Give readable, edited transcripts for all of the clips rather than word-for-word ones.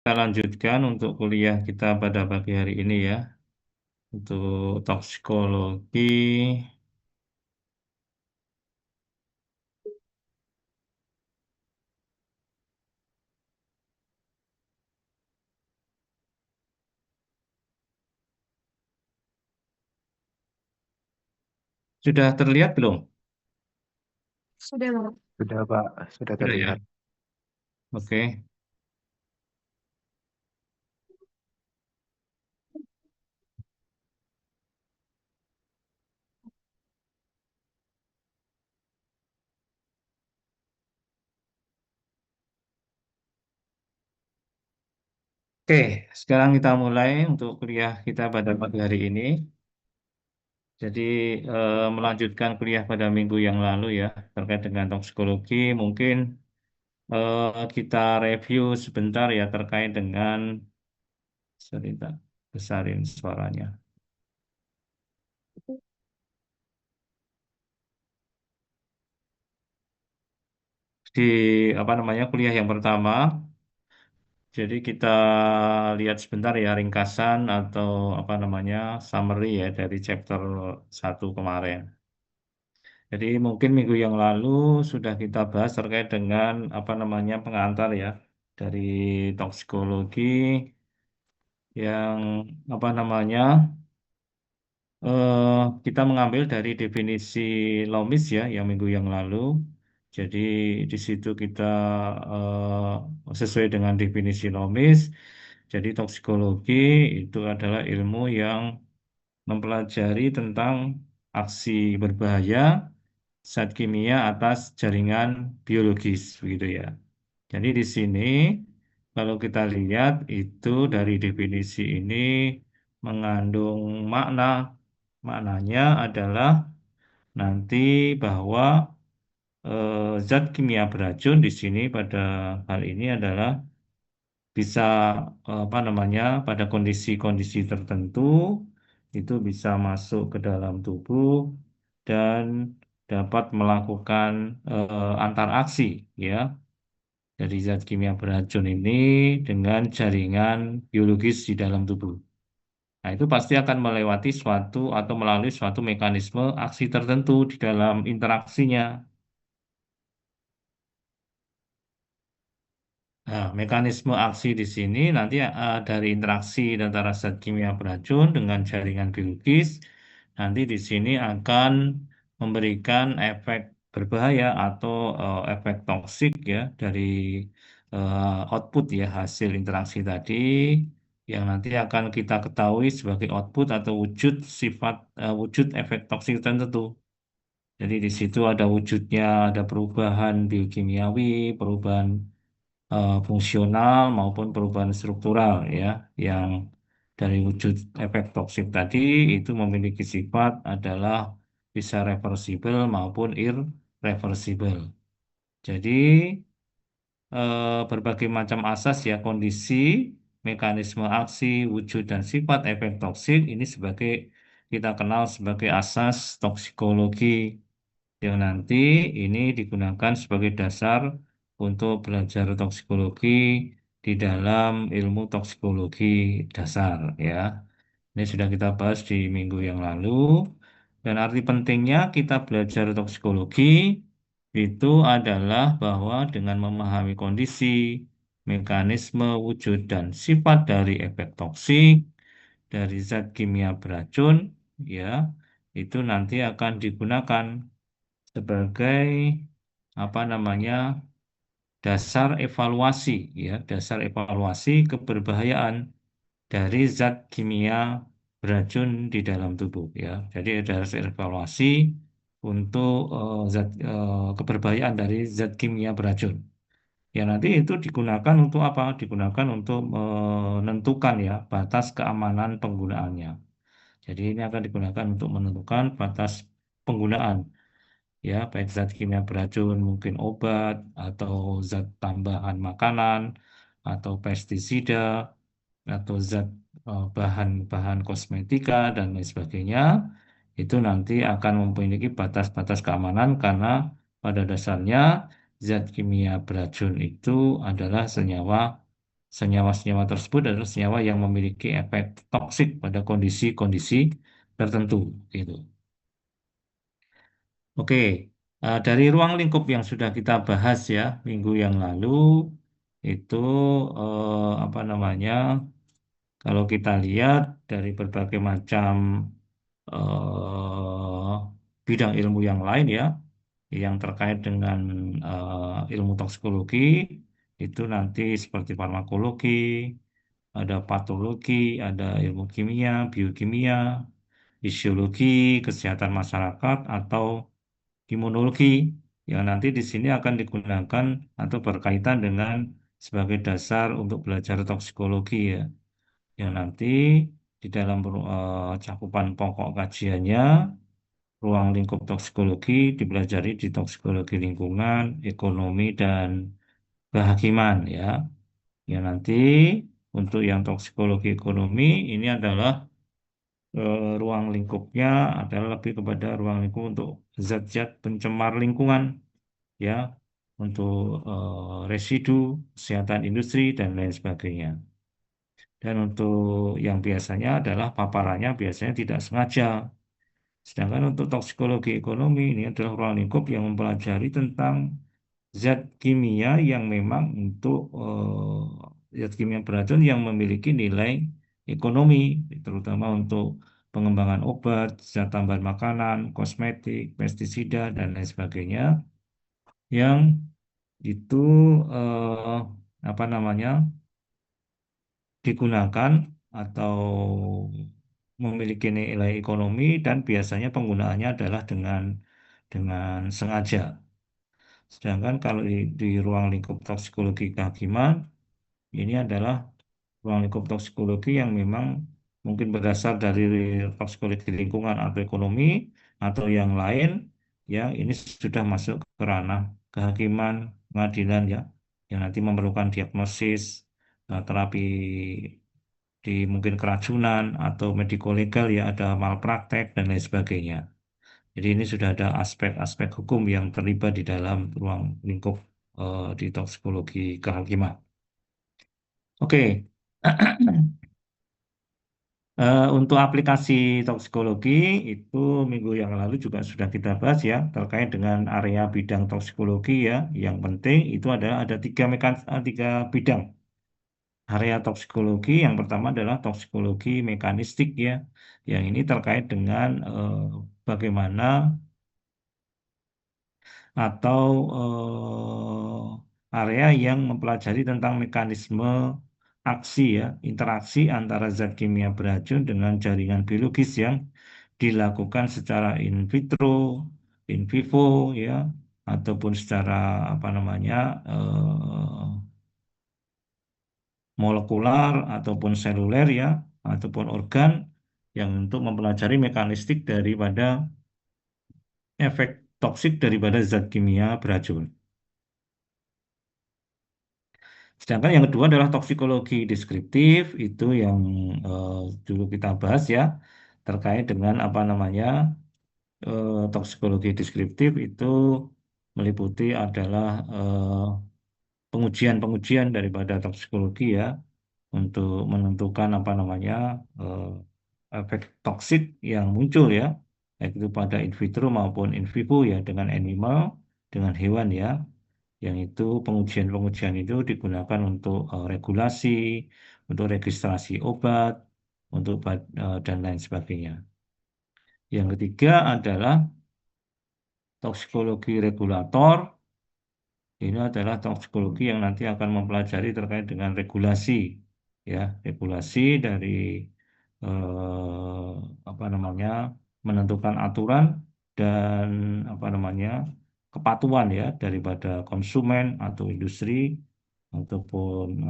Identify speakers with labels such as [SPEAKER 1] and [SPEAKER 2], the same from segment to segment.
[SPEAKER 1] Kita lanjutkan untuk kuliah kita pada pagi hari ini ya, untuk toksikologi. Sudah terlihat belum?
[SPEAKER 2] Sudah, Bang.
[SPEAKER 3] Sudah, Pak. Sudah
[SPEAKER 1] Sudah ya.
[SPEAKER 3] terlihat.
[SPEAKER 1] Oke. Oke, sekarang kita mulai untuk kuliah kita pada pagi hari ini. Jadi melanjutkan kuliah pada minggu yang lalu ya, terkait dengan toksikologi. Mungkin kita review sebentar ya terkait dengan cerita. Besarin suaranya. Di apa namanya kuliah yang pertama. Jadi kita lihat sebentar ya ringkasan atau apa namanya summary ya dari chapter 1 kemarin. Jadi mungkin minggu yang lalu sudah kita bahas terkait dengan apa namanya pengantar ya dari toksikologi yang apa namanya eh, kita mengambil dari definisi Loomis ya yang minggu yang lalu. Jadi di situ kita sesuai dengan definisi Loomis. Jadi toksikologi itu adalah ilmu yang mempelajari tentang aksi berbahaya zat kimia atas jaringan biologis begitu ya. Jadi di sini kalau kita lihat itu dari definisi ini mengandung makna. Maknanya adalah nanti bahwa zat kimia beracun di sini pada hal ini adalah bisa apa namanya pada kondisi-kondisi tertentu itu bisa masuk ke dalam tubuh dan dapat melakukan antaraksi ya dari zat kimia beracun ini dengan jaringan biologis di dalam tubuh. Nah, itu pasti akan melewati suatu atau melalui suatu mekanisme aksi tertentu di dalam interaksinya. Nah, mekanisme aksi di sini nanti dari interaksi antara zat kimia beracun dengan jaringan biologis, nanti di sini akan memberikan efek berbahaya atau efek toksik ya dari output ya hasil interaksi tadi yang nanti akan kita ketahui sebagai output atau wujud sifat wujud efek toksik tertentu. Jadi di situ ada wujudnya, ada perubahan biokimiawi, perubahan fungsional maupun perubahan struktural ya yang dari wujud efek toksik tadi itu memiliki sifat adalah bisa reversible maupun irreversible. Jadi berbagai macam asas ya kondisi, mekanisme aksi, wujud dan sifat efek toksik ini sebagai kita kenal sebagai asas toksikologi yang nanti ini digunakan sebagai dasar untuk belajar toksikologi di dalam ilmu toksikologi dasar ya. Ini sudah kita bahas di minggu yang lalu. Dan arti pentingnya kita belajar toksikologi itu adalah bahwa dengan memahami kondisi, mekanisme, wujud, dan sifat dari efek toksik, dari zat kimia beracun, ya, itu nanti akan digunakan sebagai apa namanya dasar evaluasi ya dasar evaluasi keberbahayaan dari zat kimia beracun di dalam tubuh ya jadi ada dasar evaluasi untuk keberbahayaan dari zat kimia beracun ya nanti itu digunakan untuk apa digunakan untuk menentukan ya batas keamanan penggunaannya jadi ini akan digunakan untuk menentukan batas penggunaan ya baik zat kimia beracun mungkin obat atau zat tambahan makanan atau pestisida atau zat bahan-bahan kosmetika dan lain sebagainya itu nanti akan memiliki batas-batas keamanan karena pada dasarnya zat kimia beracun itu adalah senyawa senyawa-senyawa tersebut adalah senyawa yang memiliki efek toksik pada kondisi-kondisi tertentu gitu. Oke, dari ruang lingkup yang sudah kita bahas ya minggu yang lalu itu apa namanya? Kalau kita lihat dari berbagai macam bidang ilmu yang lain ya, yang terkait dengan ilmu toksikologi itu nanti seperti farmakologi, ada patologi, ada ilmu kimia, biokimia, fisiologi, kesehatan masyarakat, atau imunologi yang nanti di sini akan digunakan atau berkaitan dengan sebagai dasar untuk belajar toksikologi ya. Yang nanti di dalam cakupan pokok kajiannya, ruang lingkup toksikologi dipelajari di toksikologi lingkungan, ekonomi, dan kehakiman ya. Ya nanti untuk yang toksikologi ekonomi ini adalah ruang lingkupnya adalah lebih kepada ruang lingkup untuk zat-zat pencemar lingkungan ya, untuk residu, kesehatan industri dan lain sebagainya. Dan untuk yang biasanya adalah paparannya biasanya tidak sengaja. Sedangkan untuk toksikologi ekonomi ini adalah ruang lingkup yang mempelajari tentang zat kimia yang memang untuk zat kimia beracun yang memiliki nilai ekonomi, terutama untuk pengembangan obat, zat tambahan makanan, kosmetik, pestisida, dan lain sebagainya, yang itu eh, apa namanya digunakan atau memiliki nilai ekonomi dan biasanya penggunaannya adalah dengan sengaja. Sedangkan kalau di ruang lingkup toksikologi kehakiman, ini adalah ruang lingkup toksikologi yang memang mungkin berasal dari toksikologi lingkungan atau ekonomi atau yang lain, yang ini sudah masuk ke ranah kehakiman, pengadilan ya, yang nanti memerlukan diagnosis, terapi di mungkin keracunan atau medico legal ya ada malpraktek dan lain sebagainya. Jadi ini sudah ada aspek-aspek hukum yang terlibat di dalam ruang lingkup di toksikologi kehakiman. Oke, untuk aplikasi toksikologi itu minggu yang lalu juga sudah kita bahas ya terkait dengan area bidang toksikologi ya. Yang penting itu adalah ada tiga bidang area toksikologi. Yang pertama adalah toksikologi mekanistik ya, yang ini terkait dengan bagaimana atau area yang mempelajari tentang mekanisme aksi ya, interaksi antara zat kimia beracun dengan jaringan biologis yang dilakukan secara in vitro, in vivo ya, ataupun secara apa namanya molekular ataupun seluler ya, ataupun organ yang untuk mempelajari mekanistik daripada efek toksik daripada zat kimia beracun. Sedangkan yang kedua adalah toksikologi deskriptif, itu yang eh, dulu kita bahas ya, terkait dengan apa namanya toksikologi deskriptif itu meliputi adalah pengujian-pengujian daripada toksikologi ya, untuk menentukan apa namanya eh, efek toksik yang muncul ya, baik itu pada in vitro maupun in vivo ya, dengan animal, dengan hewan ya, yang itu pengujian-pengujian itu digunakan untuk regulasi, untuk registrasi obat, untuk dan lain sebagainya. Yang ketiga adalah toksikologi regulator. Ini adalah toksikologi yang nanti akan mempelajari terkait dengan regulasi, ya, regulasi dari apa namanya menentukan aturan dan apa namanya kepatuhan ya daripada konsumen atau industri ataupun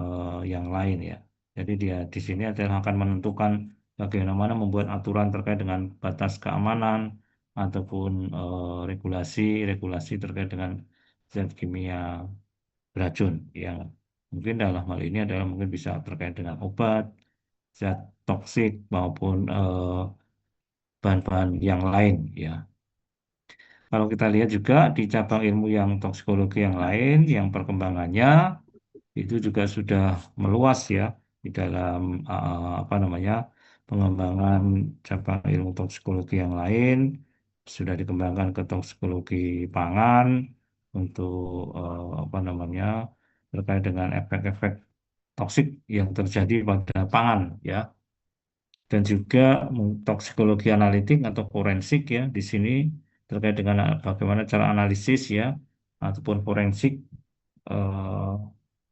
[SPEAKER 1] yang lain ya. Jadi dia di sini adalah akan menentukan bagaimana membuat aturan terkait dengan batas keamanan ataupun regulasi-regulasi terkait dengan zat kimia beracun yang mungkin dalam hal ini adalah mungkin bisa terkait dengan obat, zat toksik maupun bahan-bahan yang lain ya. Kalau kita lihat juga di cabang ilmu yang toksikologi yang lain, yang perkembangannya itu juga sudah meluas ya di dalam apa namanya pengembangan cabang ilmu toksikologi yang lain sudah dikembangkan ke toksikologi pangan untuk apa namanya terkait dengan efek-efek toksik yang terjadi pada pangan ya dan juga toksikologi analitik atau forensik ya di sini terkait dengan bagaimana cara analisis ya ataupun forensik eh,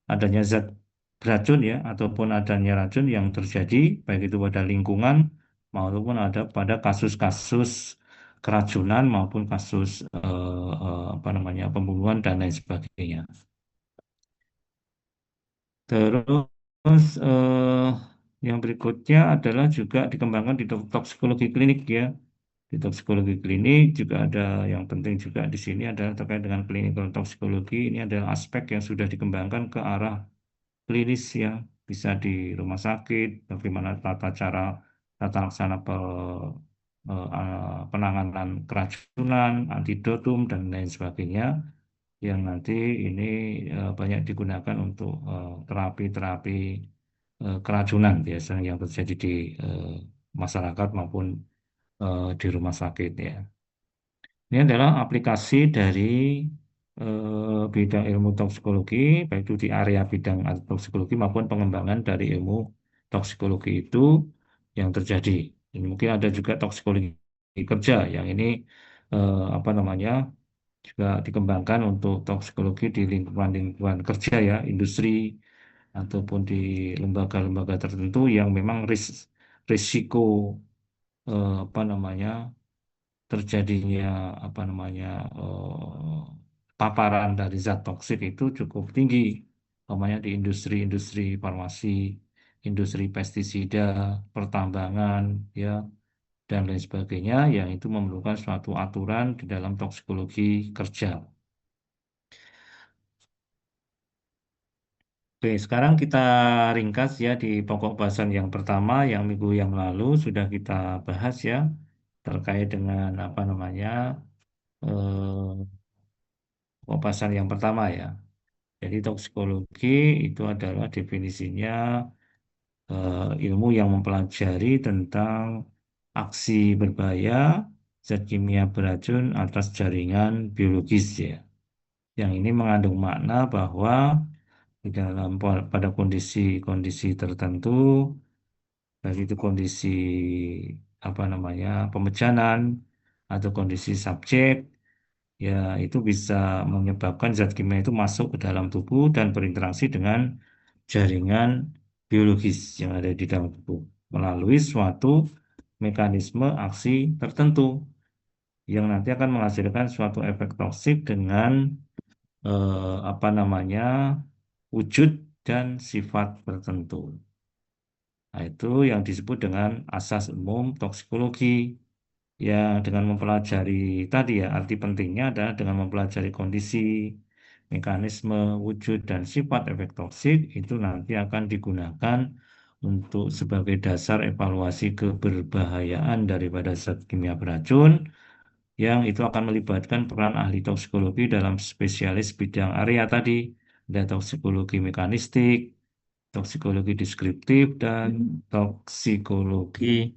[SPEAKER 1] adanya zat beracun ya ataupun adanya racun yang terjadi baik itu pada lingkungan maupun ada pada kasus-kasus keracunan maupun kasus apa namanya pembunuhan dan lain sebagainya. Terus yang berikutnya adalah juga dikembangkan di toksikologi klinik ya. Di toksikologi klinik juga ada yang penting juga di sini adalah terkait dengan klinikal toksikologi. Ini adalah aspek yang sudah dikembangkan ke arah klinis ya, bisa di rumah sakit, bagaimana tata laksana penanganan keracunan, antidotum dan lain sebagainya yang nanti ini banyak digunakan untuk terapi-terapi keracunan biasanya yang terjadi di masyarakat maupun di rumah sakit ya. Ini adalah aplikasi dari bidang ilmu toksikologi, baik itu di area bidang toksikologi maupun pengembangan dari ilmu toksikologi itu yang terjadi. Ini mungkin ada juga toksikologi kerja yang ini apa namanya juga dikembangkan untuk toksikologi di lingkungan-lingkungan kerja ya, industri ataupun di lembaga-lembaga tertentu yang memang risiko apa namanya terjadinya apa namanya paparan dari zat toksik itu cukup tinggi, umpamanya di industri-industri farmasi, industri pestisida, pertambangan, ya dan lain sebagainya, yang itu memerlukan suatu aturan di dalam toksikologi kerja. Oke, sekarang kita ringkas ya di pokok bahasan yang pertama yang minggu yang lalu sudah kita bahas ya terkait dengan apa namanya pokok bahasan yang pertama ya. Jadi toksikologi itu adalah definisinya ilmu yang mempelajari tentang aksi berbahaya zat kimia beracun atas jaringan biologis ya. Yang ini mengandung makna bahwa di dalam pada kondisi-kondisi tertentu, baik itu kondisi apa namanya pemecahan atau kondisi subjek, ya itu bisa menyebabkan zat kimia itu masuk ke dalam tubuh dan berinteraksi dengan jaringan biologis yang ada di dalam tubuh melalui suatu mekanisme aksi tertentu yang nanti akan menghasilkan suatu efek toksik dengan apa namanya wujud dan sifat tertentu. Nah, itu yang disebut dengan asas umum toksikologi. Ya, dengan mempelajari tadi ya, arti pentingnya adalah dengan mempelajari kondisi, mekanisme, wujud, dan sifat efek toksik itu nanti akan digunakan untuk sebagai dasar evaluasi keberbahayaan daripada zat kimia beracun yang itu akan melibatkan peran ahli toksikologi dalam spesialis bidang area tadi, ada toksikologi mekanistik, toksikologi deskriptif, dan toksikologi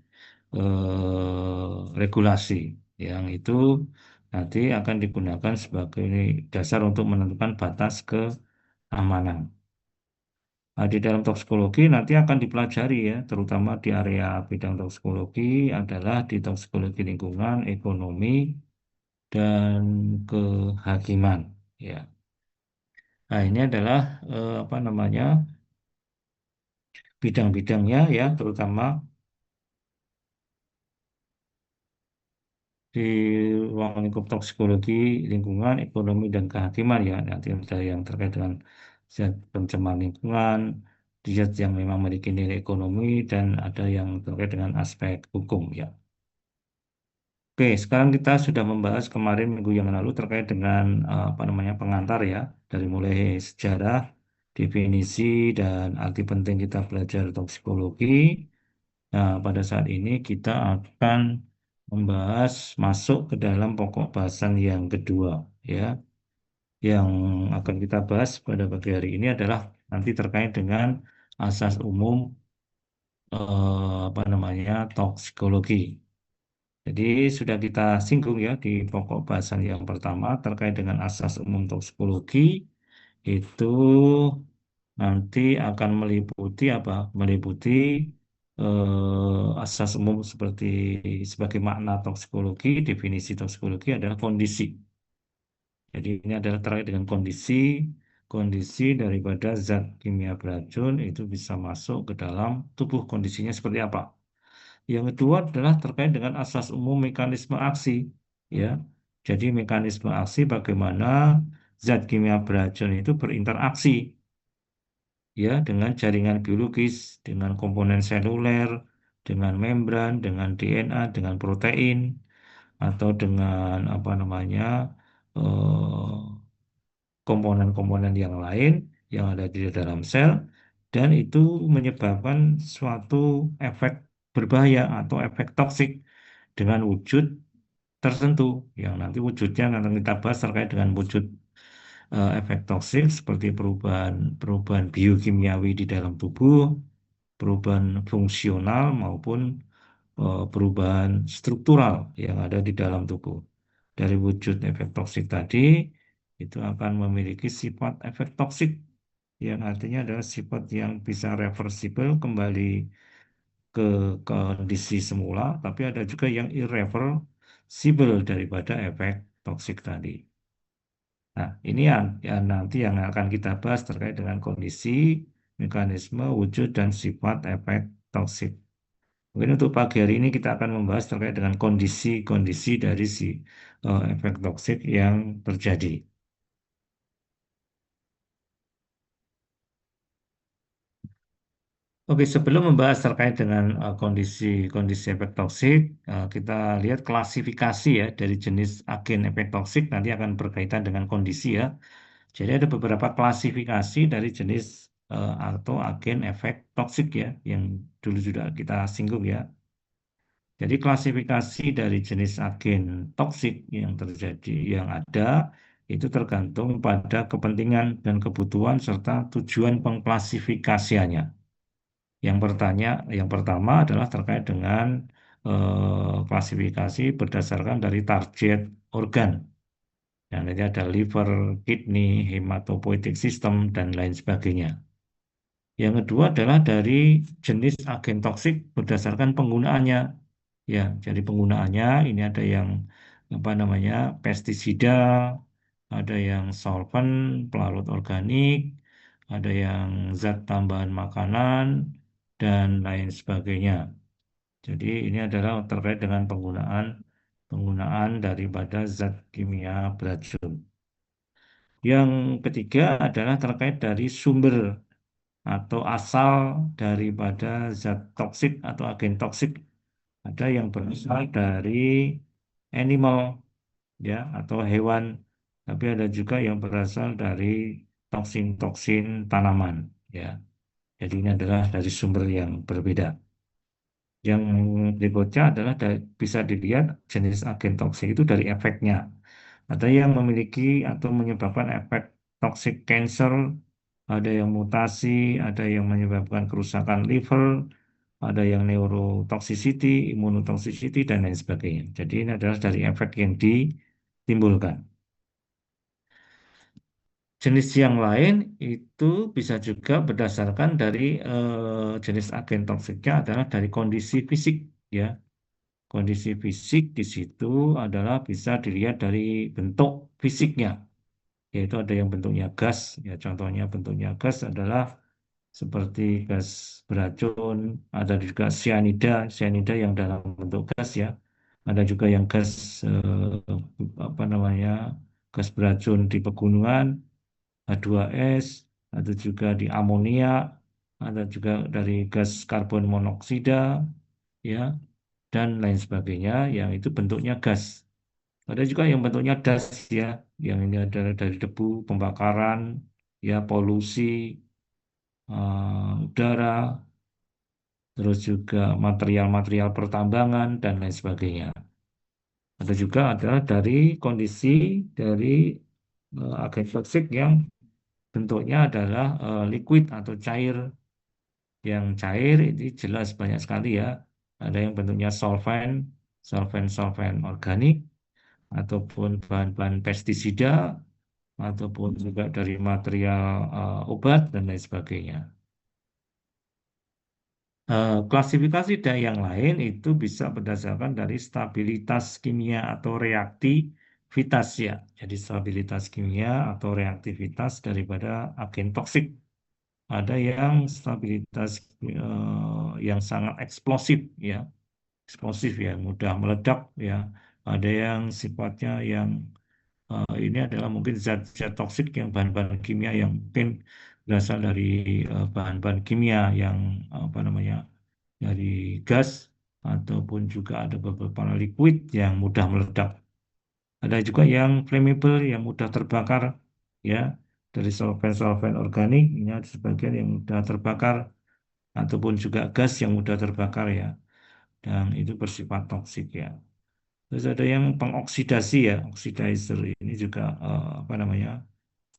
[SPEAKER 1] regulasi yang itu nanti akan digunakan sebagai dasar untuk menentukan batas keamanan. Nah, di dalam toksikologi nanti akan dipelajari ya, terutama di area bidang toksikologi adalah di toksikologi lingkungan, ekonomi, dan kehakiman. Ya, nah ini adalah apa namanya bidang-bidangnya ya, terutama di ruang lingkup toksikologi, lingkungan, ekonomi, dan kehakiman ya. Nanti ada yang terkait dengan zat pencemar lingkungan, zat yang memang memiliki nilai ekonomi, dan ada yang terkait dengan aspek hukum ya. Oke, sekarang kita sudah membahas kemarin minggu yang lalu terkait dengan apa namanya pengantar ya, dari mulai sejarah, definisi, dan arti penting kita belajar toksikologi. Nah, pada saat ini kita akan membahas masuk ke dalam pokok bahasan yang kedua, ya. Yang akan kita bahas pada pagi hari ini adalah nanti terkait dengan asas umum apa namanya toksikologi. Jadi sudah kita singgung ya di pokok bahasan yang pertama terkait dengan asas umum toksikologi itu nanti akan meliputi apa? Meliputi asas umum seperti sebagai makna toksikologi, definisi toksikologi adalah kondisi. Jadi ini adalah terkait dengan kondisi daripada zat kimia beracun itu bisa masuk ke dalam tubuh, kondisinya seperti apa. Yang kedua adalah terkait dengan asas umum mekanisme aksi, ya. Jadi mekanisme aksi bagaimana zat kimia beracun itu berinteraksi, ya, dengan jaringan biologis, dengan komponen seluler, dengan membran, dengan DNA, dengan protein, atau dengan apa namanya eh, komponen-komponen yang lain yang ada di dalam sel, dan itu menyebabkan suatu efek berbahaya atau efek toksik dengan wujud tertentu yang nanti wujudnya nanti kita bahas terkait dengan wujud efek toksik seperti perubahan perubahan biokimiawi di dalam tubuh, perubahan fungsional maupun perubahan struktural yang ada di dalam tubuh. Dari wujud efek toksik tadi itu akan memiliki sifat efek toksik yang artinya adalah sifat yang bisa reversible kembali ke kondisi semula, tapi ada juga yang irreversible daripada efek toksik tadi. Nah, ini yang nanti yang akan kita bahas terkait dengan kondisi, mekanisme, wujud, dan sifat efek toksik. Mungkin untuk pagi hari ini kita akan membahas terkait dengan kondisi-kondisi dari si efek toksik yang terjadi. Oke, sebelum membahas terkait dengan kondisi-kondisi efek toksik, kita lihat klasifikasi ya dari jenis agen efek toksik nanti akan berkaitan dengan kondisi ya. Jadi ada beberapa klasifikasi dari jenis atau agen efek toksik ya, yang dulu sudah kita singgung ya. Jadi klasifikasi dari jenis agen toksik yang terjadi, yang ada, itu tergantung pada kepentingan dan kebutuhan serta tujuan pengklasifikasiannya. Yang pertama adalah terkait dengan klasifikasi berdasarkan dari target organ. Dan nanti ada liver, kidney, hematopoietic system, dan lain sebagainya. Yang kedua adalah dari jenis agen toksik berdasarkan penggunaannya. Ya, jadi penggunaannya ini ada yang apa namanya pestisida, ada yang solvent, pelarut organik, ada yang zat tambahan makanan, dan lain sebagainya. Jadi ini adalah terkait dengan penggunaan penggunaan daripada zat kimia beracun. Yang ketiga adalah terkait dari sumber atau asal daripada zat toksik atau agen toksik. Ada yang berasal dari animal ya atau hewan, tapi ada juga yang berasal dari toksin-toksin tanaman ya. Jadi ini adalah dari sumber yang berbeda. Yang berikutnya adalah bisa dilihat jenis agen toksik itu dari efeknya. Ada yang memiliki atau menyebabkan efek toxic cancer, ada yang mutasi, ada yang menyebabkan kerusakan liver, ada yang neurotoxicity, immunotoxicity, dan lain sebagainya. Jadi ini adalah dari efek yang ditimbulkan. Jenis yang lain itu bisa juga berdasarkan dari jenis agen toksiknya adalah dari kondisi fisik, ya. Kondisi fisik di situ adalah bisa dilihat dari bentuk fisiknya, yaitu ada yang bentuknya gas, ya contohnya bentuknya gas adalah seperti gas beracun, ada juga cyanida, cyanida yang dalam bentuk gas ya, ada juga yang gas apa namanya gas beracun di pegunungan, H2S, ada juga di amonia, ada juga dari gas karbon monoksida, ya, dan lain sebagainya, yang itu bentuknya gas. Ada juga yang bentuknya das ya, yang ini adalah dari debu, pembakaran, ya polusi, udara, terus juga material-material pertambangan dan lain sebagainya. Ada juga adalah dari kondisi dari agen toksik yang bentuknya adalah liquid atau cair. Yang cair ini jelas banyak sekali ya. Ada yang bentuknya solvent, solvent organik, ataupun bahan-bahan pestisida, ataupun juga dari material obat dan lain sebagainya. Klasifikasi dan yang lain itu bisa berdasarkan dari stabilitas kimia atau reaktivitas ya. Jadi stabilitas kimia atau reaktivitas daripada agen toksik. Ada yang stabilitas yang sangat eksplosif ya, eksplosif ya, mudah meledak ya. Ada yang sifatnya yang ini adalah mungkin zat-zat toksik yang bahan-bahan kimia yang mungkin berasal dari bahan-bahan kimia yang apa namanya dari gas ataupun juga ada beberapa liquid yang mudah meledak. Ada juga yang flammable yang mudah terbakar ya dari solvent-solvent organik ini ada sebagian yang mudah terbakar ataupun juga gas yang mudah terbakar ya dan itu bersifat toksik ya. Terus ada yang pengoksidasi ya, oxidizer ini juga apa namanya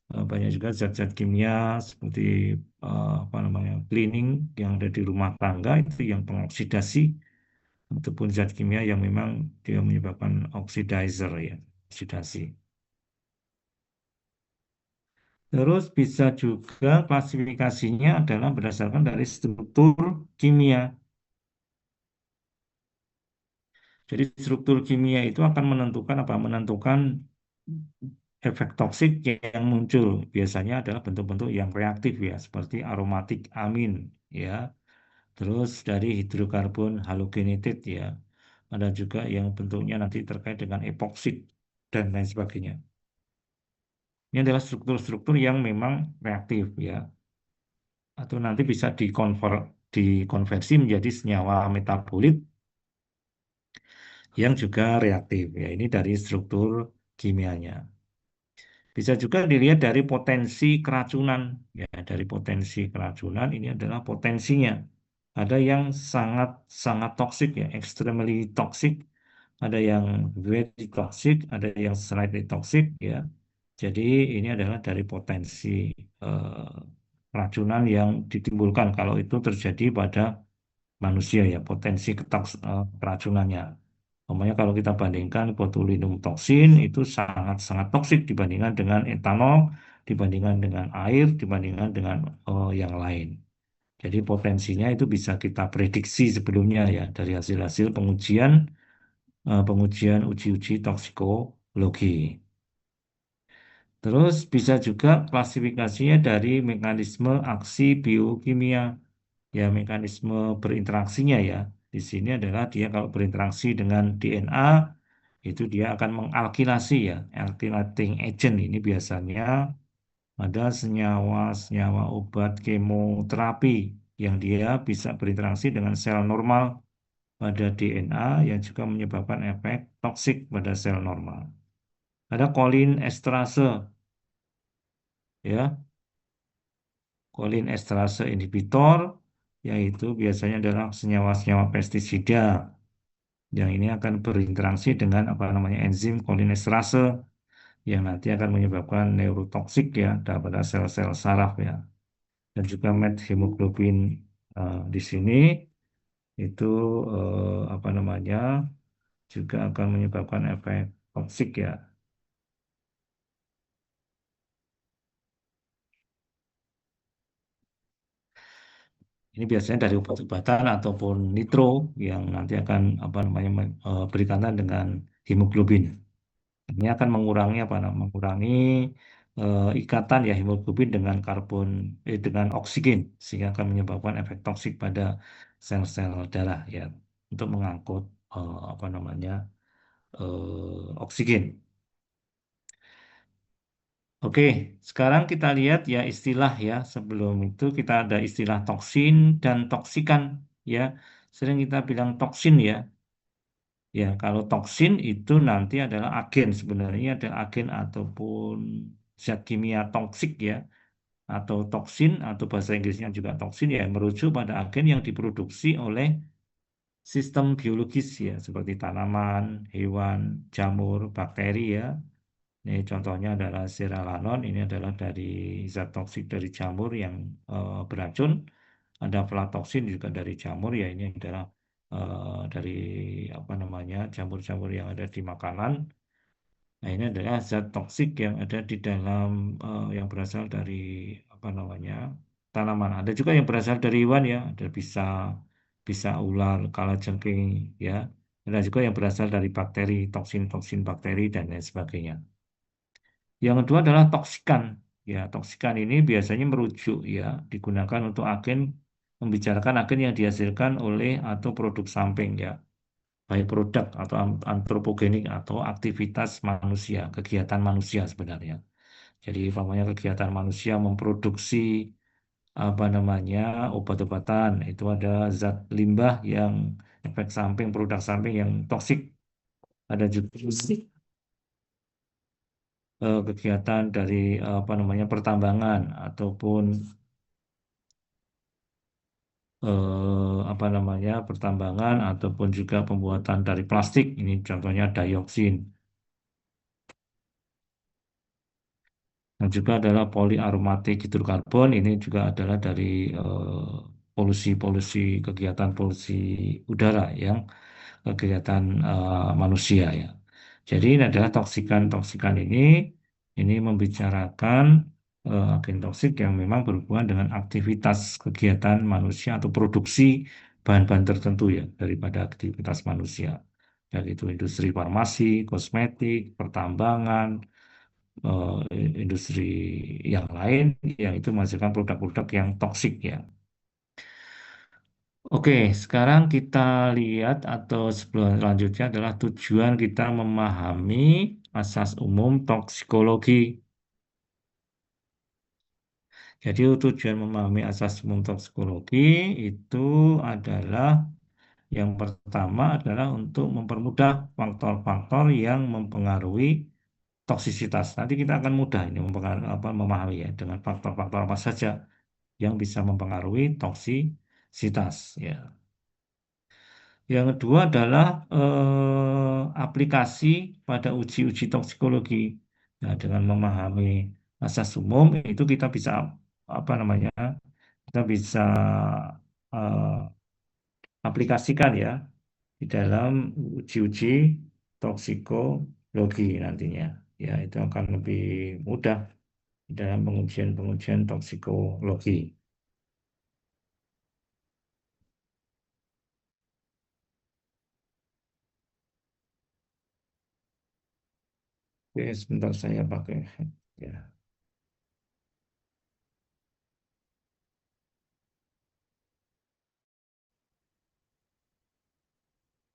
[SPEAKER 1] banyak juga zat-zat kimia seperti apa namanya cleaning yang ada di rumah tangga itu yang pengoksidasi ataupun zat kimia yang memang dia menyebabkan oxidizer ya, oksidasi. Terus bisa juga klasifikasinya adalah berdasarkan dari struktur kimia. Jadi struktur kimia itu akan menentukan apa? Menentukan efek toksik yang muncul. Biasanya adalah bentuk-bentuk yang reaktif ya, seperti aromatik amin ya. Terus dari hidrokarbon halogenated ya. Ada juga yang bentuknya nanti terkait dengan epoksit dan lain sebagainya. Ini adalah struktur-struktur yang memang reaktif ya, atau nanti bisa dikonversi menjadi senyawa metabolit yang juga reaktif ya. Ini dari struktur kimianya. Bisa juga dilihat dari potensi keracunan. Ya, dari potensi keracunan ini adalah potensinya. Ada yang sangat sangat toksik ya, extremely toxic. Ada yang very toxic, ada yang slightly toxic ya. Jadi ini adalah dari potensi eh, keracunan yang ditimbulkan kalau itu terjadi pada manusia ya, potensi keracunannya. Namanya kalau kita bandingkan botulinum toksin itu sangat-sangat toksik dibandingkan dengan etanol, dibandingkan dengan air, dibandingkan dengan yang lain. Jadi potensinya itu bisa kita prediksi sebelumnya ya dari hasil-hasil pengujian uji-uji toksikologi. Terus bisa juga klasifikasinya dari mekanisme aksi biokimia, ya mekanisme berinteraksinya ya. Di sini adalah dia kalau berinteraksi dengan DNA itu dia akan mengalkilasi ya, alkylating agent ini biasanya ada senyawa-senyawa obat kemoterapi yang dia bisa berinteraksi dengan sel normal pada DNA yang juga menyebabkan efek toksik pada sel normal. Ada kolin esterase ya, kolin esterase inhibitor yaitu biasanya adalah senyawa-senyawa pestisida yang ini akan berinteraksi dengan apa namanya enzim kolinesterase yang nanti akan menyebabkan neurotoksik ya pada sel-sel saraf ya dan juga methemoglobin di sini itu apa namanya juga akan menyebabkan efek toksik ya. Ini biasanya dari obat-obatan ataupun nitro yang nanti akan apa namanya berikatan dengan hemoglobin. Ini akan mengurangi apa namanya mengurangi ikatan ya hemoglobin dengan dengan oksigen sehingga akan menyebabkan efek toksik pada sel-sel darah ya untuk mengangkut apa namanya oksigen. Oke, sekarang kita lihat ya istilah ya. Sebelum itu kita ada istilah toksin dan toksikan ya. Sering kita bilang toksin ya. Ya, kalau toksin itu nanti adalah agen sebenarnya ada agen ataupun zat kimia toksik ya atau toksin atau bahasa Inggrisnya juga toksin ya merujuk pada agen yang diproduksi oleh sistem biologis ya seperti tanaman, hewan, jamur, bakteri ya Ini contohnya adalah zearalenone, ini adalah dari zat toksik dari jamur yang beracun. Ada aflatoksin juga dari jamur, ya ini adalah dari apa namanya jamur-jamur yang ada di makanan. Nah, ini adalah zat toksik yang ada di dalam yang berasal dari apa namanya tanaman. Ada juga yang berasal dari hewan ya, ada bisa bisa ular, kalajengking ya. Ada juga yang berasal dari bakteri, toksin-toksin bakteri dan lain sebagainya. Yang kedua adalah toksikan. Ya, toksikan ini biasanya merujuk ya, digunakan untuk agen membicarakan agen yang dihasilkan oleh atau produk samping ya, baik produk atau antropogenik atau aktivitas manusia, kegiatan manusia sebenarnya. Jadi umpamanya kegiatan manusia memproduksi apa namanya obat-obatan, itu ada zat limbah yang efek samping, produk samping yang toksik. Ada juga kegiatan dari apa namanya pertambangan ataupun apa namanya pertambangan ataupun juga pembuatan dari plastik. Ini contohnya dioksin. Dan juga adalah poliaromatik hidrokarbon, ini juga adalah dari polusi-polusi kegiatan polusi udara yang kegiatan manusia ya. Jadi ini adalah toksikan-toksikan ini membicarakan agen toksik yang memang berhubungan dengan aktivitas kegiatan manusia atau produksi bahan-bahan tertentu ya daripada aktivitas manusia. Dan itu industri farmasi, kosmetik, pertambangan, industri yang lain yang itu menghasilkan produk-produk yang toksik ya. Oke, sekarang kita lihat atau sebelum selanjutnya adalah tujuan kita memahami asas umum toksikologi. Jadi tujuan memahami asas umum toksikologi itu adalah yang pertama adalah untuk mempermudah faktor-faktor yang mempengaruhi toksisitas. Nanti kita akan mudah ini memahami ya dengan faktor-faktor apa saja yang bisa mempengaruhi toksisitas ya. Yang kedua adalah aplikasi pada uji-uji toksikologi. Nah, dengan memahami asas umum itu kita bisa apa namanya? Kita bisa eh, aplikasikan ya di dalam uji-uji toksikologi nantinya. Ya, itu akan lebih mudah dalam pengujian-pengujian toksikologi. Oke, sebentar saya pakai. Ya.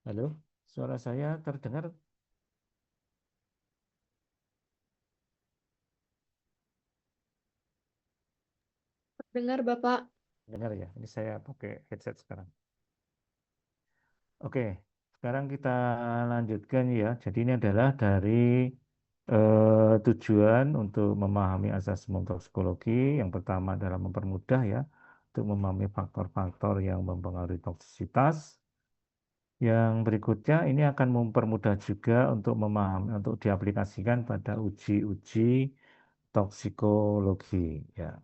[SPEAKER 1] Halo, suara saya terdengar?
[SPEAKER 2] Dengar Bapak.
[SPEAKER 1] Dengar ya, ini saya pakai headset sekarang. Oke, sekarang kita lanjutkan ya. Jadi ini adalah dari tujuan untuk memahami asas umum toksikologi. Yang pertama adalah mempermudah ya, untuk memahami faktor-faktor yang mempengaruhi toksisitas. Yang berikutnya ini akan mempermudah juga untuk memahami, untuk diaplikasikan pada uji-uji toksikologi ya.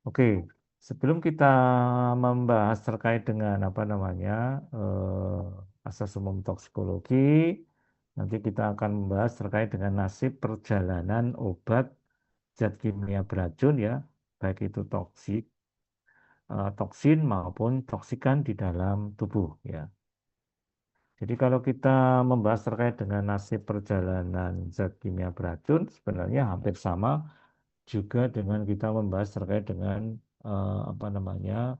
[SPEAKER 1] Oke, sebelum kita membahas terkait dengan apa namanya asas umum toksikologi, nanti kita akan membahas terkait dengan nasib perjalanan obat zat kimia beracun ya, baik itu toksin maupun toksikan di dalam tubuh ya. Jadi kalau kita membahas terkait dengan nasib perjalanan zat kimia beracun, sebenarnya hampir sama juga dengan kita membahas terkait dengan apa namanya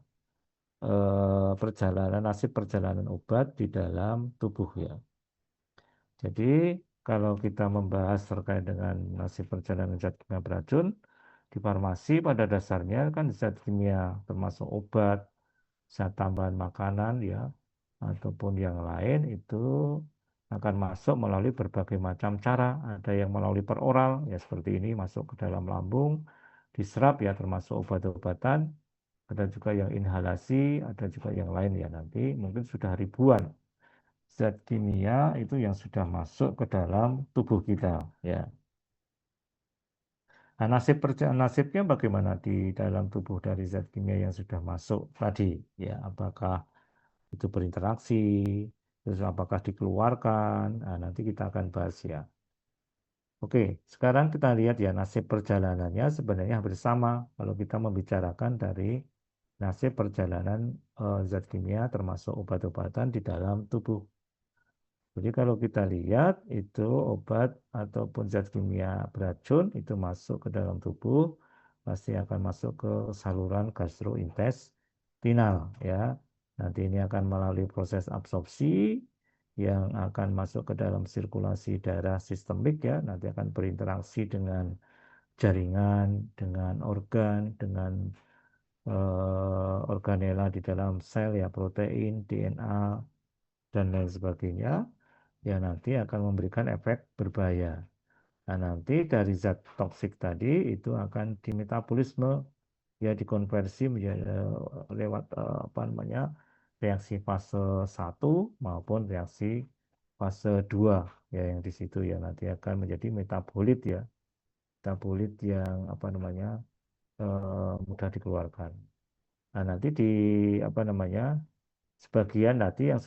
[SPEAKER 1] perjalanan nasib perjalanan obat di dalam tubuh ya. Jadi kalau kita membahas terkait dengan nasib perjalanan zat kimia beracun di farmasi pada dasarnya kan zat kimia termasuk obat, zat tambahan makanan ya ataupun yang lain itu akan masuk melalui berbagai macam cara. Ada yang melalui peroral ya seperti ini masuk ke dalam lambung, diserap ya termasuk obat-obatan, ada juga yang inhalasi, ada juga yang lain ya nanti mungkin sudah ribuan
[SPEAKER 3] zat kimia itu yang sudah masuk ke dalam tubuh kita, ya. Nah, nasibnya bagaimana di dalam tubuh dari zat kimia yang sudah masuk tadi, ya? Apakah itu berinteraksi, terus apakah dikeluarkan? Nah, nanti kita akan bahas ya. Oke, sekarang kita lihat ya nasib perjalanannya sebenarnya hampir sama kalau kita membicarakan dari nasib perjalanan zat kimia termasuk obat-obatan di dalam tubuh. Jadi kalau kita lihat itu obat ataupun zat kimia beracun itu masuk ke dalam tubuh pasti akan masuk ke saluran gastrointestinal ya. Nanti ini akan melalui proses absorpsi yang akan masuk ke dalam sirkulasi darah sistemik ya. Nanti akan berinteraksi dengan jaringan, dengan organ, dengan organela di dalam sel ya, protein, DNA dan lain sebagainya ya nanti akan memberikan efek berbahaya. Nah, nanti dari zat toksik tadi itu akan dimetabolisme ya dikonversi menjadi lewat apa namanya reaksi fase 1 maupun reaksi fase 2 ya yang di situ ya nanti akan menjadi metabolit ya. Metabolit yang apa namanya mudah dikeluarkan. Nah, nanti di apa namanya sebagian nanti yang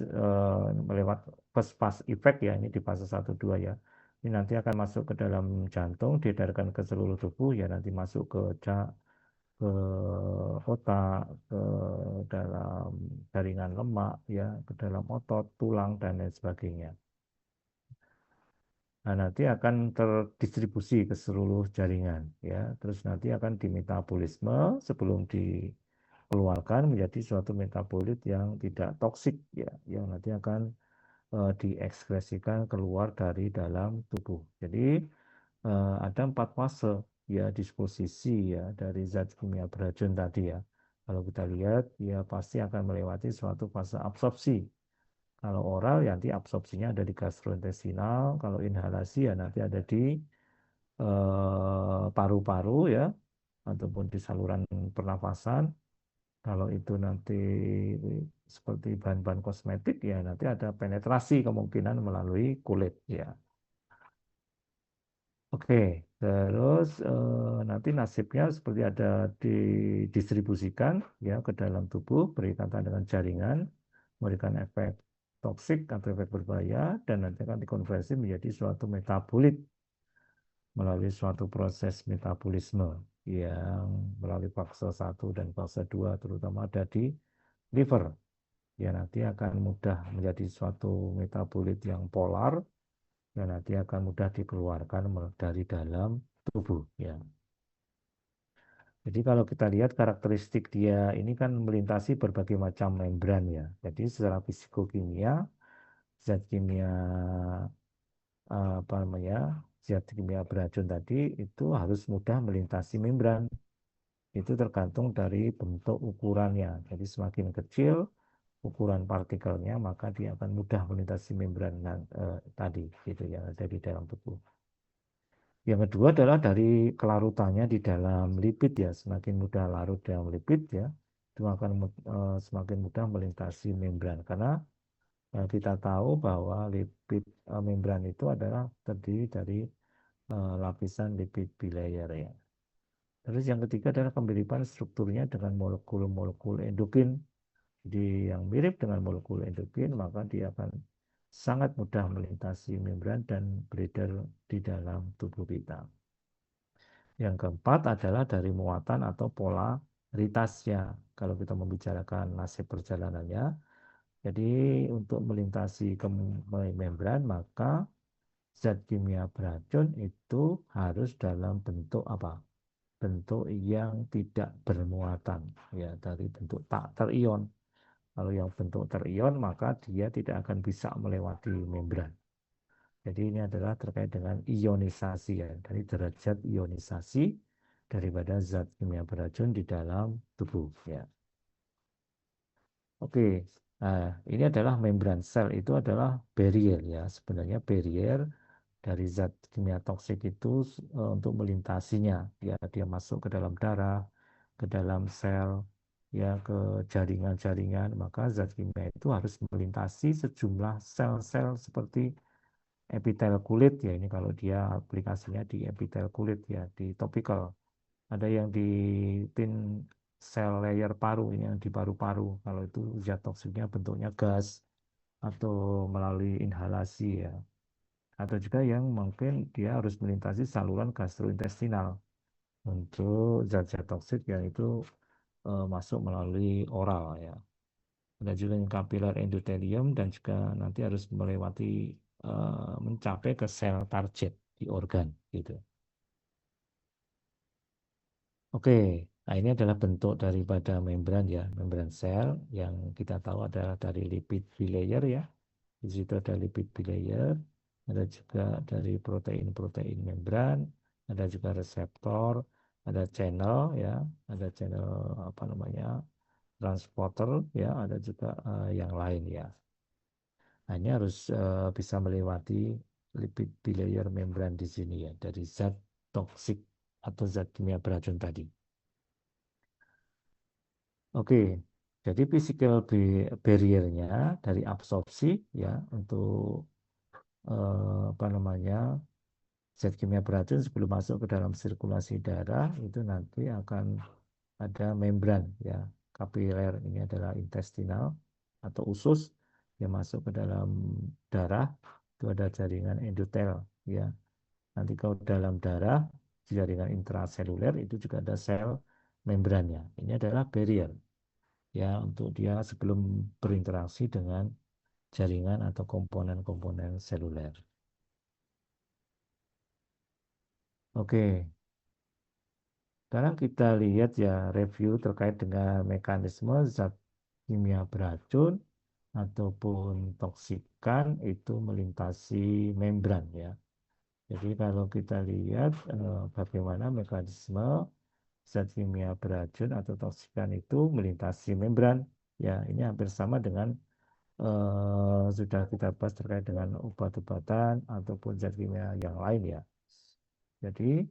[SPEAKER 3] melewat fase efek ya ini di fase 1 2 ya ini nanti akan masuk ke dalam jantung diedarkan ke seluruh tubuh ya nanti masuk ke otak ke dalam jaringan lemak ya ke dalam otot tulang dan lain sebagainya. Nah, nanti akan terdistribusi ke seluruh jaringan ya terus nanti akan dimetabolisme sebelum dikeluarkan menjadi suatu metabolit yang tidak toksik ya yang nanti akan diekskresikan keluar dari dalam tubuh. Jadi ada 4 fase ya disposisi ya dari zat kimia beracun tadi ya. Kalau kita lihat ya pasti akan melewati suatu fase absorpsi. Kalau oral ya nanti absorpsinya ada di gastrointestinal, kalau inhalasi ya nanti ada di paru-paru ya ataupun di saluran pernafasan. Kalau itu nanti seperti bahan-bahan kosmetik ya nanti ada penetrasi kemungkinan melalui kulit ya. Oke, terus nanti nasibnya seperti ada didistribusikan ya ke dalam tubuh berikatan dengan jaringan, memberikan efek toksik atau efek berbahaya dan nanti akan dikonversi menjadi suatu metabolit melalui suatu proses metabolisme yang melalui fase 1 dan fase 2 terutama ada di liver. Ya nanti akan mudah menjadi suatu metabolit yang polar dan nanti akan mudah dikeluarkan dari dalam tubuh ya. Jadi kalau kita lihat karakteristik dia ini kan melintasi berbagai macam membran ya. Jadi secara fisikokimia zat kimia apa namanya zat kimia beracun tadi itu harus mudah melintasi membran. Itu tergantung dari bentuk ukurannya. Jadi semakin kecil ukuran partikelnya maka dia akan mudah melintasi membran tadi gitu ya ada di dalam tubuh. Yang kedua adalah dari kelarutannya di dalam lipid ya, semakin mudah larut dalam lipid ya, itu akan semakin mudah melintasi membran karena kita tahu bahwa lipid membran itu adalah terdiri dari lapisan lipid bilayer ya. Terus yang ketiga adalah kemiripan strukturnya dengan molekul-molekul endokrin. Jadi yang mirip dengan molekul endokrin maka dia akan sangat mudah melintasi membran dan beredar di dalam tubuh kita. Yang keempat adalah dari muatan atau polaritasnya. Kalau kita membicarakan nasib perjalanannya, jadi untuk melintasi ke membran maka zat kimia beracun itu harus dalam bentuk apa? Bentuk yang tidak bermuatan, ya dari bentuk tak terion. Kalau yang bentuk terion maka dia tidak akan bisa melewati membran. Jadi ini adalah terkait dengan ionisasi ya, dari derajat ionisasi daripada zat kimia beracun di dalam tubuh ya. Oke, nah ini adalah membran sel itu adalah barrier ya. Sebenarnya barrier dari zat kimia toksik itu untuk melintasinya ya dia masuk ke dalam darah, ke dalam sel ya ke jaringan-jaringan, maka zat kimia itu harus melintasi sejumlah sel-sel seperti epitel kulit ya, ini kalau dia aplikasinya di epitel kulit ya, di topikal. Ada yang di thin cell layer paru, ini yang di paru-paru. Kalau itu zat toksiknya bentuknya gas atau melalui inhalasi ya. Atau juga yang mungkin dia harus melintasi saluran gastrointestinal untuk zat-zat toksik yang itu masuk melalui oral ya. Ada juga yang kapiler endotelium dan juga nanti harus melewati mencapai ke sel target di organ gitu. Oke, nah ini adalah bentuk daripada membran ya, membran sel yang kita tahu adalah dari lipid bilayer ya. Di situ ada lipid bilayer, ada juga dari protein-protein membran, ada juga reseptor, ada channel ya, ada channel apa namanya transporter ya, ada juga yang lain ya. Nah, ini harus bisa melewati lipid bilayer membran di sini ya, dari zat toksik atau zat kimia beracun tadi. Oke, jadi physical barrier-nya dari absorpsi ya untuk apa namanya zat kimia beracun sebelum masuk ke dalam sirkulasi darah itu nanti akan ada membran ya kapiler, ini adalah intestinal atau usus yang masuk ke dalam darah, itu ada jaringan endotel ya, nanti kalau dalam darah jaringan intraseluler itu juga ada sel membrannya, ini adalah barrier ya untuk dia sebelum berinteraksi dengan jaringan atau komponen-komponen seluler. Oke, sekarang kita lihat ya review terkait dengan mekanisme zat kimia beracun ataupun toksikan itu melintasi membran ya. Jadi kalau kita lihat bagaimana mekanisme zat kimia beracun atau toksikan itu melintasi membran, ya ini hampir sama dengan sudah kita bahas terkait dengan obat-obatan ataupun zat kimia yang lain ya. Jadi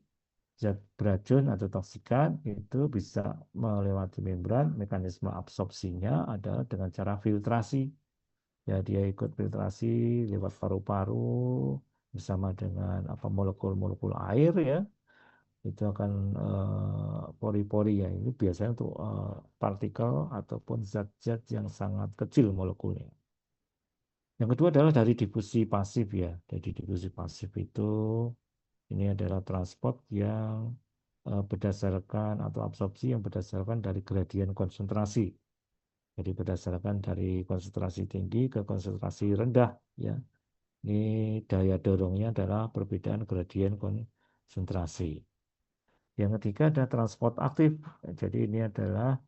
[SPEAKER 3] zat beracun atau toksikan itu bisa melewati membran, mekanisme absorpsinya adalah dengan cara filtrasi. Ya, dia ikut filtrasi lewat paru-paru bersama dengan apa molekul-molekul air ya. Itu akan pori-pori ya. Ini biasanya untuk partikel ataupun zat-zat yang sangat kecil molekulnya. Yang kedua adalah dari difusi pasif ya. Dari difusi pasif itu ini adalah transport yang berdasarkan atau absorpsi yang berdasarkan dari gradien konsentrasi. Jadi berdasarkan dari konsentrasi tinggi ke konsentrasi rendah ya. Ini daya dorongnya adalah perbedaan gradien konsentrasi. Yang ketiga ada transport aktif. Jadi ini adalah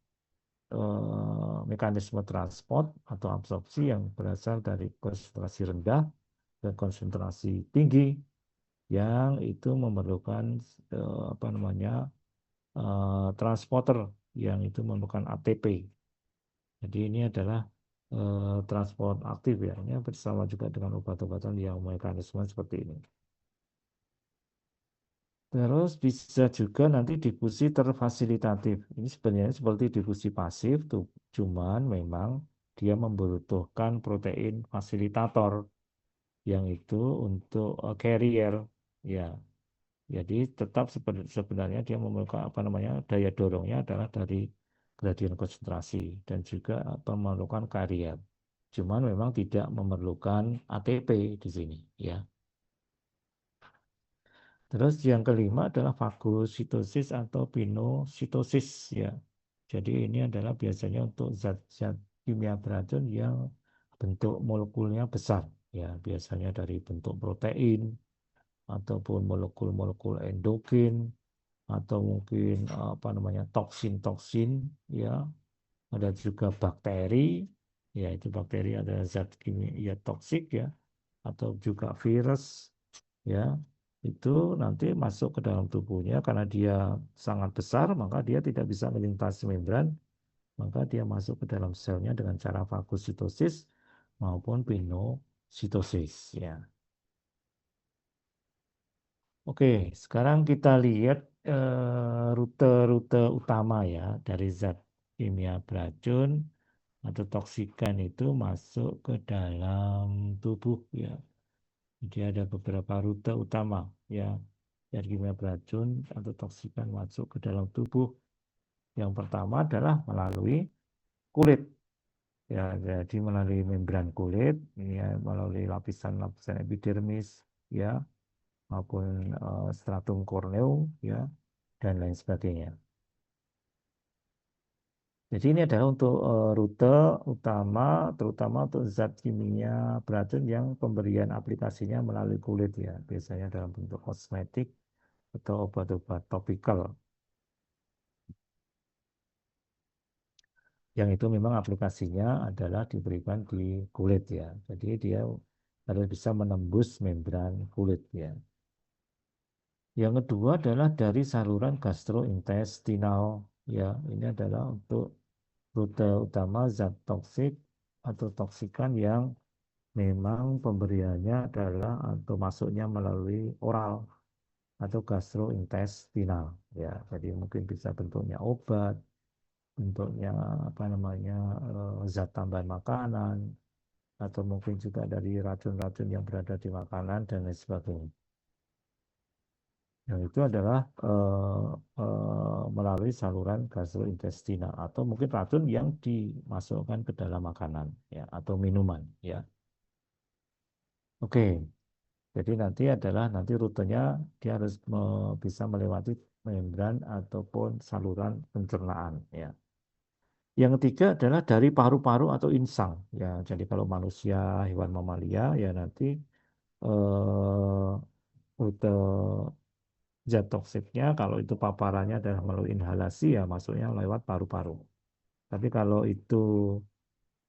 [SPEAKER 3] mekanisme transport atau absorpsi yang berasal dari konsentrasi rendah ke konsentrasi tinggi yang itu memerlukan apa namanya transporter yang itu memerlukan ATP. Jadi ini adalah transport aktif ya. Ini bersama juga dengan obat-obatan yang mekanisme seperti ini. Terus bisa juga nanti difusi terfasilitatif. Ini sebenarnya seperti difusi pasif tuh, cuman memang dia membutuhkan protein fasilitator yang itu untuk carrier ya. Jadi tetap sebenarnya dia memerlukan apa namanya daya dorongnya adalah dari gradien konsentrasi dan juga memerlukan carrier. Cuman memang tidak memerlukan ATP di sini ya. Terus yang kelima adalah fagositosis atau pinositosis ya. Jadi ini adalah biasanya untuk zat-zat kimia beracun yang bentuk molekulnya besar ya, biasanya dari bentuk protein ataupun molekul-molekul endogen atau mungkin apa namanya toksin-toksin ya. Ada juga bakteri, ya itu bakteri ada zat kimia ya, toksik ya, atau juga virus ya, itu nanti masuk ke dalam tubuhnya karena dia sangat besar, maka dia tidak bisa melintasi membran, maka dia masuk ke dalam selnya dengan cara fagositosis maupun pinositosis ya. Oke, sekarang kita lihat rute-rute utama ya dari zat kimia beracun atau toksikan itu masuk ke dalam tubuh ya. Jadi ada beberapa rute utama ya dari kimia beracun atau toksikan masuk ke dalam tubuh. Yang pertama adalah melalui kulit ya, jadi melalui membran kulit ya, melalui lapisan-lapisan epidermis ya, maupun stratum corneum ya, dan lain sebagainya. Jadi ini adalah untuk rute utama, terutama untuk zat kimia beracun yang pemberian aplikasinya melalui kulit ya, biasanya dalam bentuk kosmetik atau obat-obat topikal, yang itu memang aplikasinya adalah diberikan di kulit ya. Jadi dia harus bisa menembus membran kulit ya. Yang kedua adalah dari saluran gastrointestinal ya. Ini adalah untuk rute utama zat toksik atau toksikan yang memang pemberiannya adalah atau masuknya melalui oral atau gastrointestinal ya. Jadi mungkin bisa bentuknya obat, bentuknya apa namanya zat tambahan makanan, atau mungkin juga dari racun-racun yang berada di makanan dan lain sebagainya. Yang itu adalah melalui saluran gastrointestinal atau mungkin racun yang dimasukkan ke dalam makanan ya atau minuman ya. Oke, jadi nanti rutenya dia harus bisa melewati membran ataupun saluran pencernaan ya. Yang ketiga adalah dari paru-paru atau insang ya. Jadi kalau manusia, hewan mamalia ya nanti eh, rute zat toksiknya kalau itu paparannya adalah melalui inhalasi ya masuknya lewat paru-paru. Tapi kalau itu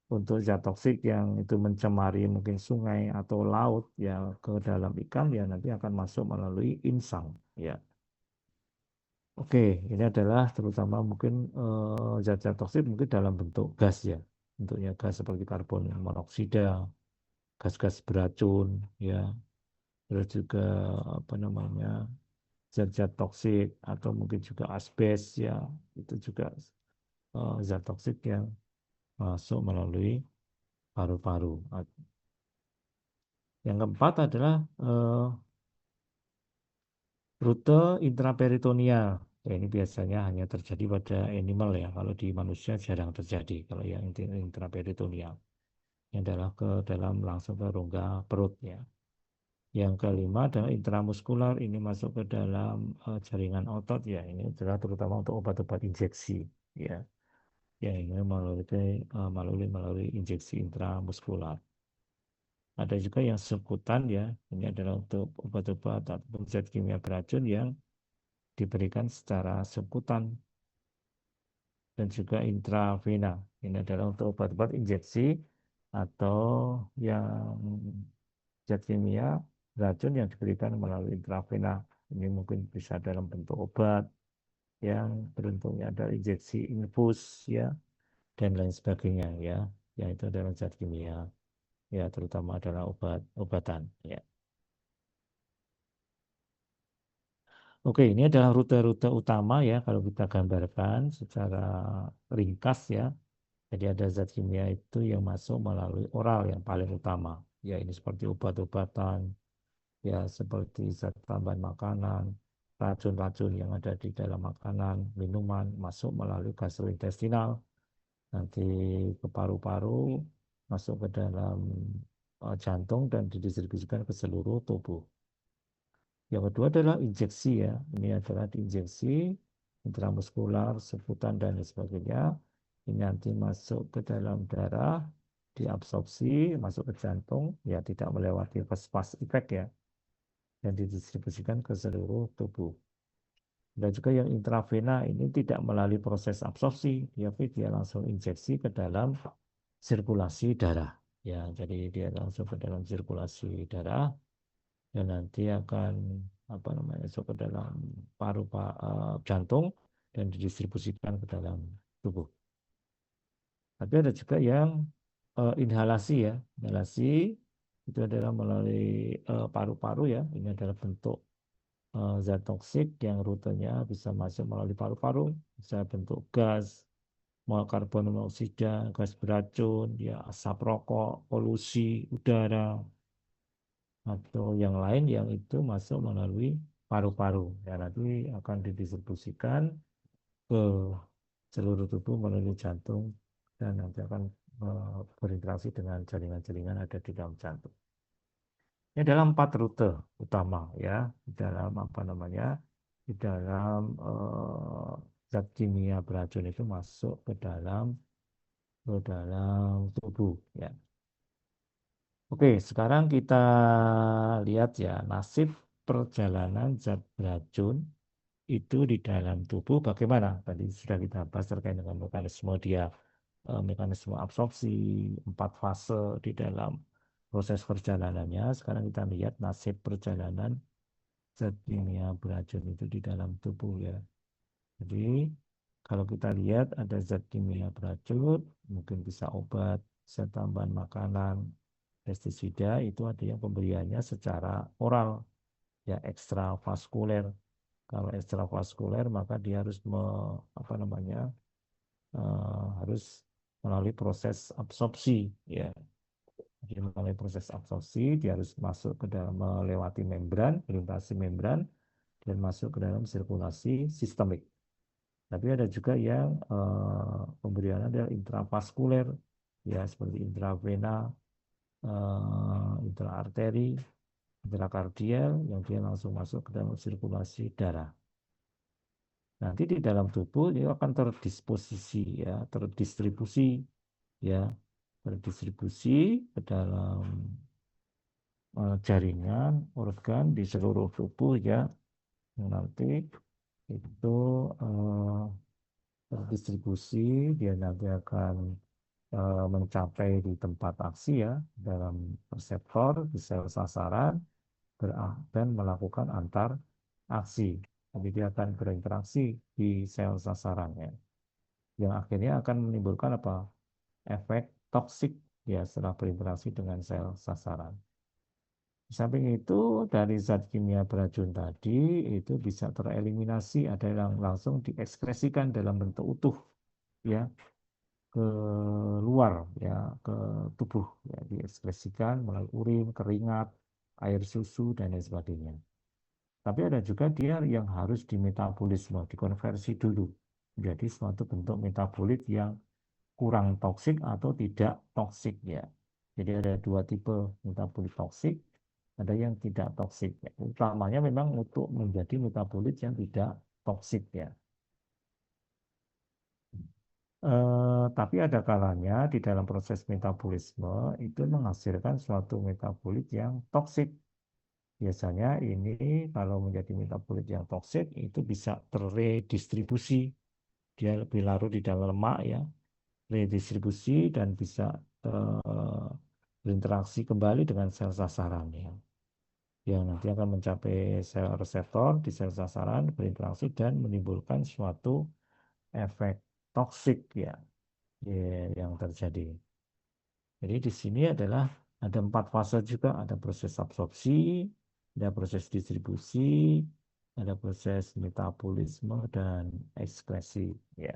[SPEAKER 3] untuk zat toksik yang itu mencemari mungkin sungai atau laut ya ke dalam ikan ya nanti akan masuk melalui insang ya. Oke, ini adalah terutama mungkin zat-zat toksik mungkin dalam bentuk gas ya. Bentuknya gas seperti karbon monoksida, gas-gas beracun ya. Terus juga apa namanya? Zat-zat toksik atau mungkin juga asbes ya. Itu juga zat toksik yang masuk melalui paru-paru. Yang keempat adalah rute intraperitoneal. Ya, ini biasanya hanya terjadi pada animal ya. Kalau di manusia jarang terjadi. Kalau yang intraperitoneal, yang adalah ke dalam langsung ke rongga perut ya. Yang kelima adalah intramuskular. Ini masuk ke dalam jaringan otot ya. Ini adalah terutama untuk obat-obat injeksi ya. Ya ini melalui injeksi intramuskular. Ada juga yang subkutan ya. Ini adalah untuk obat-obat atau zat kimia beracun yang diberikan secara subkutan dan juga intravena. Ini adalah untuk obat-obat injeksi atau yang zat kimia racun yang diberikan melalui intravena. Ini mungkin bisa dalam bentuk obat yang bentuknya ada injeksi infus ya dan lain sebagainya ya. Ya itu adalah zat kimia ya terutama adalah obat-obatan ya. Oke, ini adalah rute-rute utama ya kalau kita gambarkan secara ringkas ya. Jadi ada zat kimia itu yang masuk melalui oral yang paling utama. Ya ini seperti obat-obatan, ya seperti zat tambahan makanan, racun-racun yang ada di dalam makanan, minuman, masuk melalui gastrointestinal, nanti ke paru-paru, masuk ke dalam jantung dan didistribusikan ke seluruh tubuh. Yang kedua adalah injeksi ya. Ini adalah diinjeksi intramuskular, seputan dan sebagainya. Ini nanti masuk ke dalam darah, diabsorpsi, masuk ke jantung, ya tidak melewati vas efek ya, dan didistribusikan ke seluruh tubuh. Dan juga yang intravena ini tidak melalui proses absorpsi, tapi dia langsung injeksi ke dalam sirkulasi darah. Ya, jadi dia langsung ke dalam sirkulasi darah dan nanti akan apa namanya masuk ke dalam jantung dan didistribusikan ke dalam tubuh. Tapi ada juga yang inhalasi ya. Inhalasi itu adalah melalui paru-paru ya. Ini adalah bentuk zat toksik yang rutenya bisa masuk melalui paru-paru, bisa bentuk gas karbon monoksida, gas beracun, ya asap rokok, polusi udara, atau yang lain yang itu masuk melalui paru-paru. Ya, nanti akan didistribusikan ke seluruh tubuh melalui jantung dan nanti akan berinteraksi dengan jaringan-jaringan ada di dalam jantung. Ini dalam 4 rute utama ya, di dalam apa namanya, di dalam zat kimia beracun itu masuk ke dalam tubuh ya. Oke, sekarang kita lihat ya nasib perjalanan zat beracun itu di dalam tubuh bagaimana? Tadi sudah kita bahas terkait dengan mekanisme dia, mekanisme absorpsi, 4 fase di dalam proses perjalanannya. Sekarang kita lihat nasib perjalanan zat kimia beracun itu di dalam tubuh ya. Jadi kalau kita lihat ada zat kimia beracun, mungkin bisa obat, zat tambahan makanan, pestisida itu ada yang pemberiannya secara oral, ya ekstravaskuler. Kalau ekstravaskuler maka dia harus apa namanya, harus melalui proses absorpsi, ya. Jadi melalui proses absorpsi dia harus masuk ke dalam melewati membran, melintasi membran dan masuk ke dalam sirkulasi sistemik. Tapi ada juga yang pemberiannya adalah intravaskuler, ya seperti intravena, intraarteri, intrakardial yang dia langsung masuk ke dalam sirkulasi darah. Nanti di dalam tubuh dia akan terdisposisi ya, terdistribusi ya, terdistribusi ke dalam jaringan organ di seluruh tubuh ya. Yang nanti itu terdistribusi, dia nanti akan mencapai di tempat aksi ya, dalam reseptor di sel sasaran dan melakukan antar aksi. Jadi dia akan berinteraksi di sel sasarannya, yang akhirnya akan menimbulkan apa? Efek toksik ya setelah berinteraksi dengan sel sasaran. Di samping itu dari zat kimia beracun tadi itu bisa tereliminasi, ada yang langsung diekskresikan dalam bentuk utuh ya ke luar ya, ke tubuh ya, diekskresikan melalui urin, keringat, air susu dan lain sebagainya. Tapi ada juga dia yang harus dimetabolisme, dikonversi dulu menjadi suatu bentuk metabolit yang kurang toksik atau tidak toksik ya. Jadi ada 2 tipe metabolit toksik, ada yang tidak toksik ya. Utamanya memang untuk menjadi metabolit yang tidak toksik ya. Tapi ada kalanya di dalam proses metabolisme itu menghasilkan suatu metabolit yang toksik. Biasanya ini kalau menjadi metabolit yang toksik itu bisa terredistribusi. Dia lebih larut di dalam lemak ya, redistribusi dan bisa eh, berinteraksi kembali dengan sel sasarannya. Yang nanti akan mencapai sel reseptor di sel sasaran, berinteraksi dan menimbulkan suatu efek toksik ya, yang terjadi. Jadi di sini adalah ada 4 fase juga, ada proses absorpsi, ada proses distribusi, ada proses metabolisme dan ekskresi. Ya,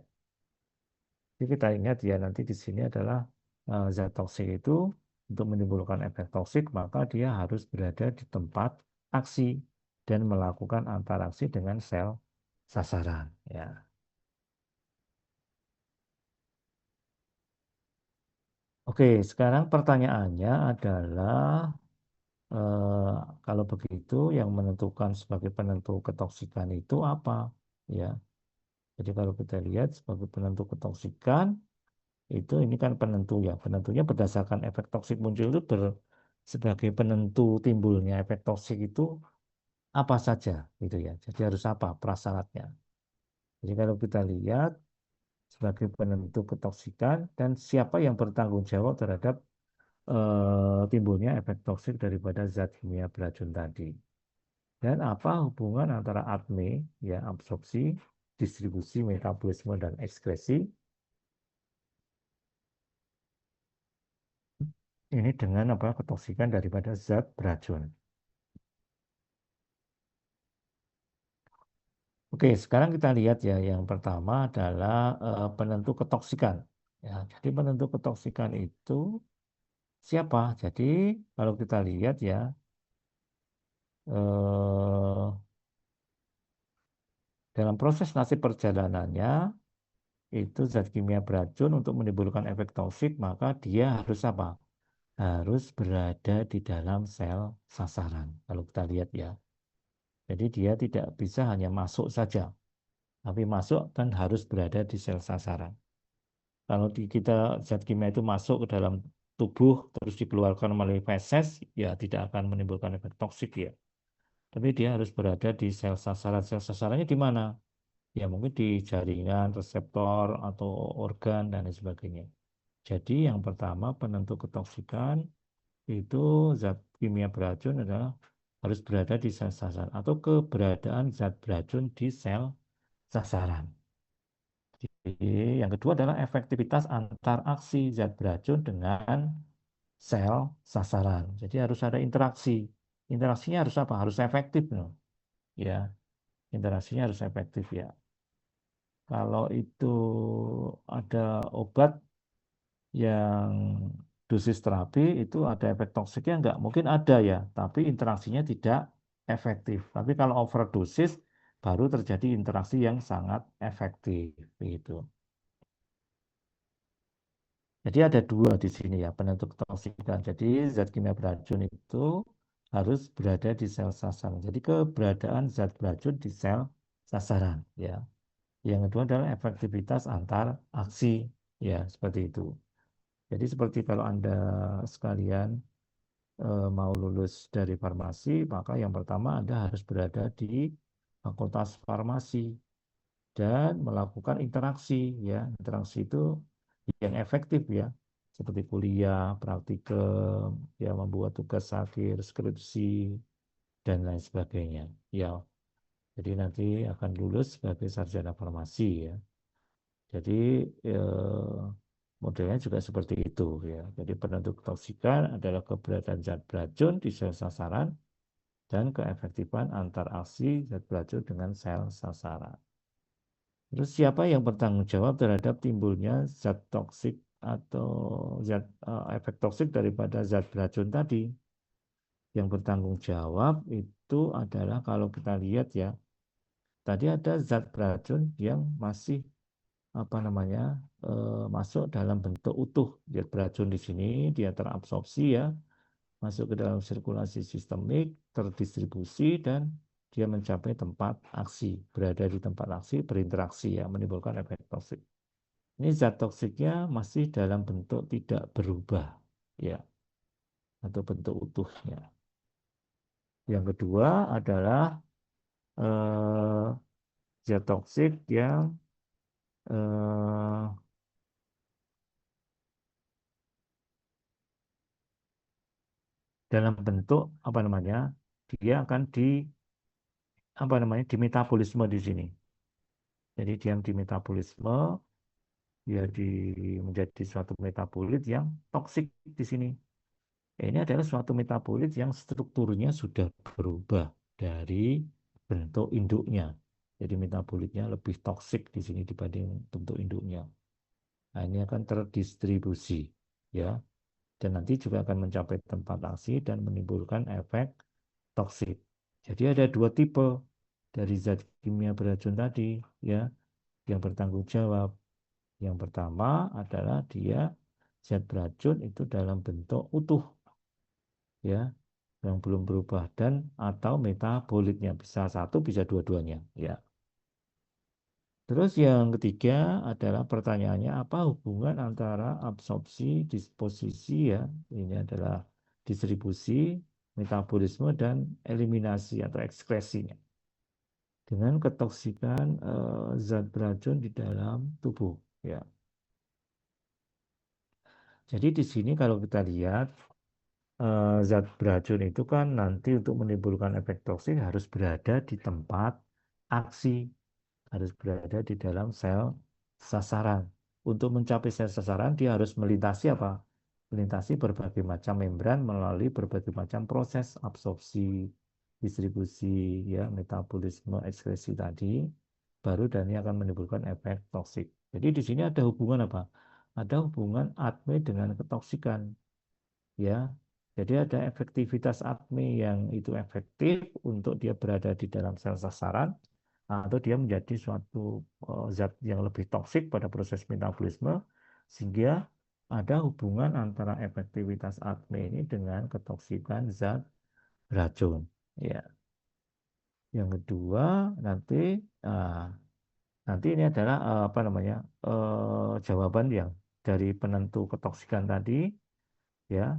[SPEAKER 3] jadi kita ingat ya nanti di sini adalah zat toksik itu untuk menimbulkan efek toksik maka dia harus berada di tempat aksi dan melakukan interaksi dengan sel sasaran. Ya. Oke, sekarang pertanyaannya adalah Eh, kalau begitu, yang menentukan sebagai penentu ketoksikan itu apa? Ya, jadi kalau kita lihat sebagai penentu ketoksikan itu ini kan penentu ya, penentunya berdasarkan efek toksik muncul itu sebagai penentu timbulnya efek toksik itu apa saja, gitu ya. Jadi harus apa prasyaratnya? Jadi kalau kita lihat sebagai penentu ketoksikan dan siapa yang bertanggung jawab terhadap timbulnya efek toksik daripada zat kimia beracun tadi. Dan apa hubungan antara ADME, ya absorpsi, distribusi, metabolisme, dan ekskresi ini dengan apa ketoksikan daripada zat beracun. Oke, sekarang kita lihat ya, yang pertama adalah penentu ketoksikan. Ya, jadi penentu ketoksikan itu siapa? Jadi kalau kita lihat ya, eh, dalam proses nasib perjalanannya itu zat kimia beracun untuk menimbulkan efek toksik, maka dia harus apa? Harus berada di dalam sel sasaran. Kalau kita lihat ya, jadi dia tidak bisa hanya masuk saja, tapi masuk dan harus berada di sel sasaran. Kalau kita zat kimia itu masuk ke dalam tubuh terus dikeluarkan melalui feses, ya tidak akan menimbulkan efek toksik ya. Tapi dia harus berada di sel sasaran. Sel sasarannya di mana? Ya mungkin di jaringan, reseptor, atau organ, dan lain sebagainya. Jadi yang pertama penentu ketoksikan itu zat kimia beracun adalah harus berada di sel sasaran atau keberadaan zat beracun di sel sasaran. Jadi yang kedua adalah efektivitas antar aksi zat beracun dengan sel sasaran. Jadi harus ada interaksi. Interaksinya harus apa? Harus efektif, no? Ya, interaksinya harus efektif ya. Kalau itu ada obat yang dosis terapi itu ada efek toksiknya enggak? Mungkin ada ya, tapi interaksinya tidak efektif. Tapi kalau overdosis baru terjadi interaksi yang sangat efektif begitu. Jadi ada dua di sini ya penentu ketoksikan. Jadi zat kimia beracun itu harus berada di sel sasaran. Jadi keberadaan zat beracun di sel sasaran ya. Yang kedua adalah efektivitas antar aksi ya seperti itu. Jadi seperti kalau Anda sekalian mau lulus dari farmasi, maka yang pertama Anda harus berada di fakultas farmasi dan melakukan interaksi ya. Interaksi itu yang efektif ya, seperti kuliah, praktikum, ya membuat tugas akhir, skripsi, dan lain sebagainya. Ya, jadi nanti akan lulus sebagai sarjana farmasi ya. Jadi modelnya juga seperti itu ya. Jadi penentu ketoksikan adalah keberadaan zat beracun di sel sasaran dan keefektifan antar aksi zat beracun dengan sel sasaran. Terus siapa yang bertanggung jawab terhadap timbulnya zat toksik atau zat efek toksik daripada zat beracun tadi? Yang bertanggung jawab itu adalah kalau kita lihat ya, tadi ada zat beracun yang masih apa namanya masuk dalam bentuk utuh. Zat beracun di sini dia terabsorpsi ya, masuk ke dalam sirkulasi sistemik, terdistribusi dan dia mencapai tempat aksi, berada di tempat aksi, berinteraksi ya, menimbulkan efek toksik. Ini zat toksiknya masih dalam bentuk tidak berubah ya, atau bentuk utuhnya. Yang kedua adalah eh, zat toksik yang eh, dalam bentuk apa namanya? Dia akan apa namanya? Di metabolisme di sini. Jadi dia di metabolisme ya menjadi suatu metabolit yang toksik di sini. Ini adalah suatu metabolit yang strukturnya sudah berubah dari bentuk induknya. Jadi metabolitnya lebih toksik di sini dibanding bentuk induknya. Nah, ini akan terdistribusi ya, dan nanti juga akan mencapai tempat aksi dan menimbulkan efek toksik. Jadi ada dua tipe dari zat kimia beracun tadi ya yang bertanggung jawab. Yang pertama adalah dia zat beracun itu dalam bentuk utuh ya yang belum berubah dan atau metabolitnya bisa satu bisa dua-duanya ya. Terus yang ketiga adalah pertanyaannya apa hubungan antara absorpsi, disposisi ya, ini adalah distribusi, metabolisme dan eliminasi atau ekskresinya dengan ketoksikan zat beracun di dalam tubuh ya. Jadi di sini kalau kita lihat zat beracun itu kan nanti untuk menimbulkan efek toksik harus berada di tempat aksi, harus berada di dalam sel sasaran. Untuk mencapai sel sasaran dia harus melintasi apa? Melintasi berbagai macam membran melalui berbagai macam proses absorpsi, distribusi, ya, metabolisme, ekskresi tadi. baru dan ini akan menimbulkan efek toksik. Jadi di sini ada hubungan apa? Ada hubungan ADME dengan ketoksikan, ya. Jadi ada efektivitas ADME yang itu efektif untuk dia berada di dalam sel sasaran atau dia menjadi suatu zat yang lebih toksik pada proses metabolisme sehingga ada hubungan antara efektivitas ADME ini dengan ketoksikan zat racun. Ya. Yang kedua nanti ah, nanti ini adalah apa namanya jawaban yang dari penentu ketoksikan tadi, ya.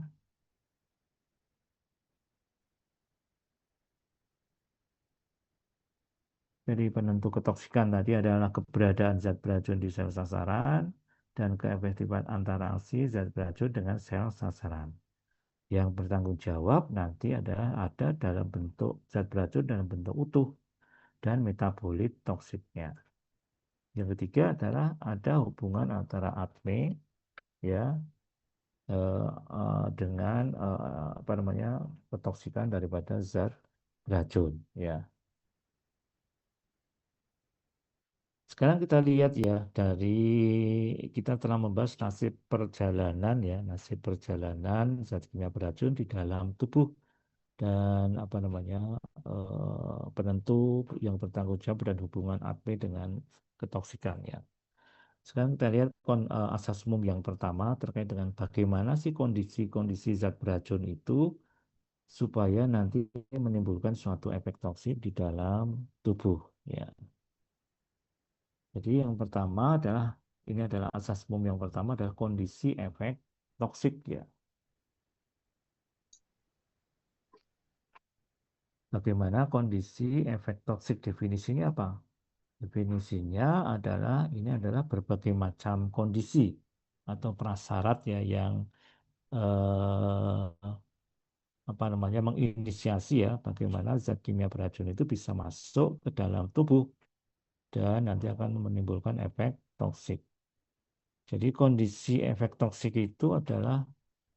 [SPEAKER 3] Jadi penentu ketoksikan tadi adalah keberadaan zat beracun di sel sasaran dan keefektifan interaksi zat beracun dengan sel sasaran. Yang bertanggung jawab nanti adalah ada dalam bentuk zat beracun dalam bentuk utuh dan metabolit toksiknya. Yang ketiga adalah ada hubungan antara ADME, ya, dengan apa namanya ketoksikan daripada zat racun, ya. Sekarang kita lihat ya dari kita telah membahas nasib perjalanan, ya, nasib perjalanan zat kimia beracun di dalam tubuh dan apa namanya penentu yang bertanggung jawab dan hubungan ADME dengan ketoksikan, ya. Sekarang kita lihat asas umum yang pertama terkait dengan bagaimana sih kondisi-kondisi zat beracun itu supaya nanti menimbulkan suatu efek toksik di dalam tubuh, ya. Jadi yang pertama adalah ini adalah asas umum yang pertama adalah kondisi efek toksik, ya. Bagaimana kondisi efek toksik, definisinya apa? Definisinya adalah ini adalah berbagai macam kondisi atau prasyarat, ya, yang eh, apa namanya menginisiasi, ya, bagaimana zat kimia beracun itu bisa masuk ke dalam tubuh dan nanti akan menimbulkan efek toksik. Jadi kondisi efek toksik itu adalah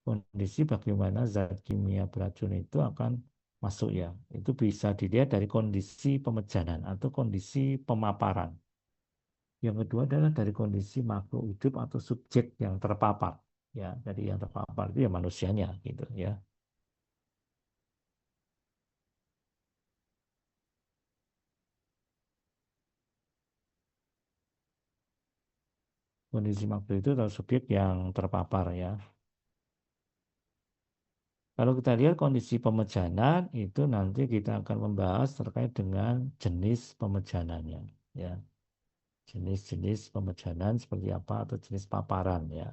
[SPEAKER 3] kondisi bagaimana zat kimia beracun itu akan masuk, ya. Itu bisa dilihat dari kondisi pemejanan atau kondisi pemaparan. Yang kedua adalah dari kondisi makhluk hidup atau subjek yang terpapar, ya. Jadi yang terpapar itu ya manusianya gitu, ya. Kondisi makhluk itu adalah subjek yang terpapar, ya. Kalau kita lihat kondisi pemejanan itu nanti kita akan membahas terkait dengan jenis pemejanannya, ya. Jenis-jenis pemejanan seperti apa atau jenis paparan, ya.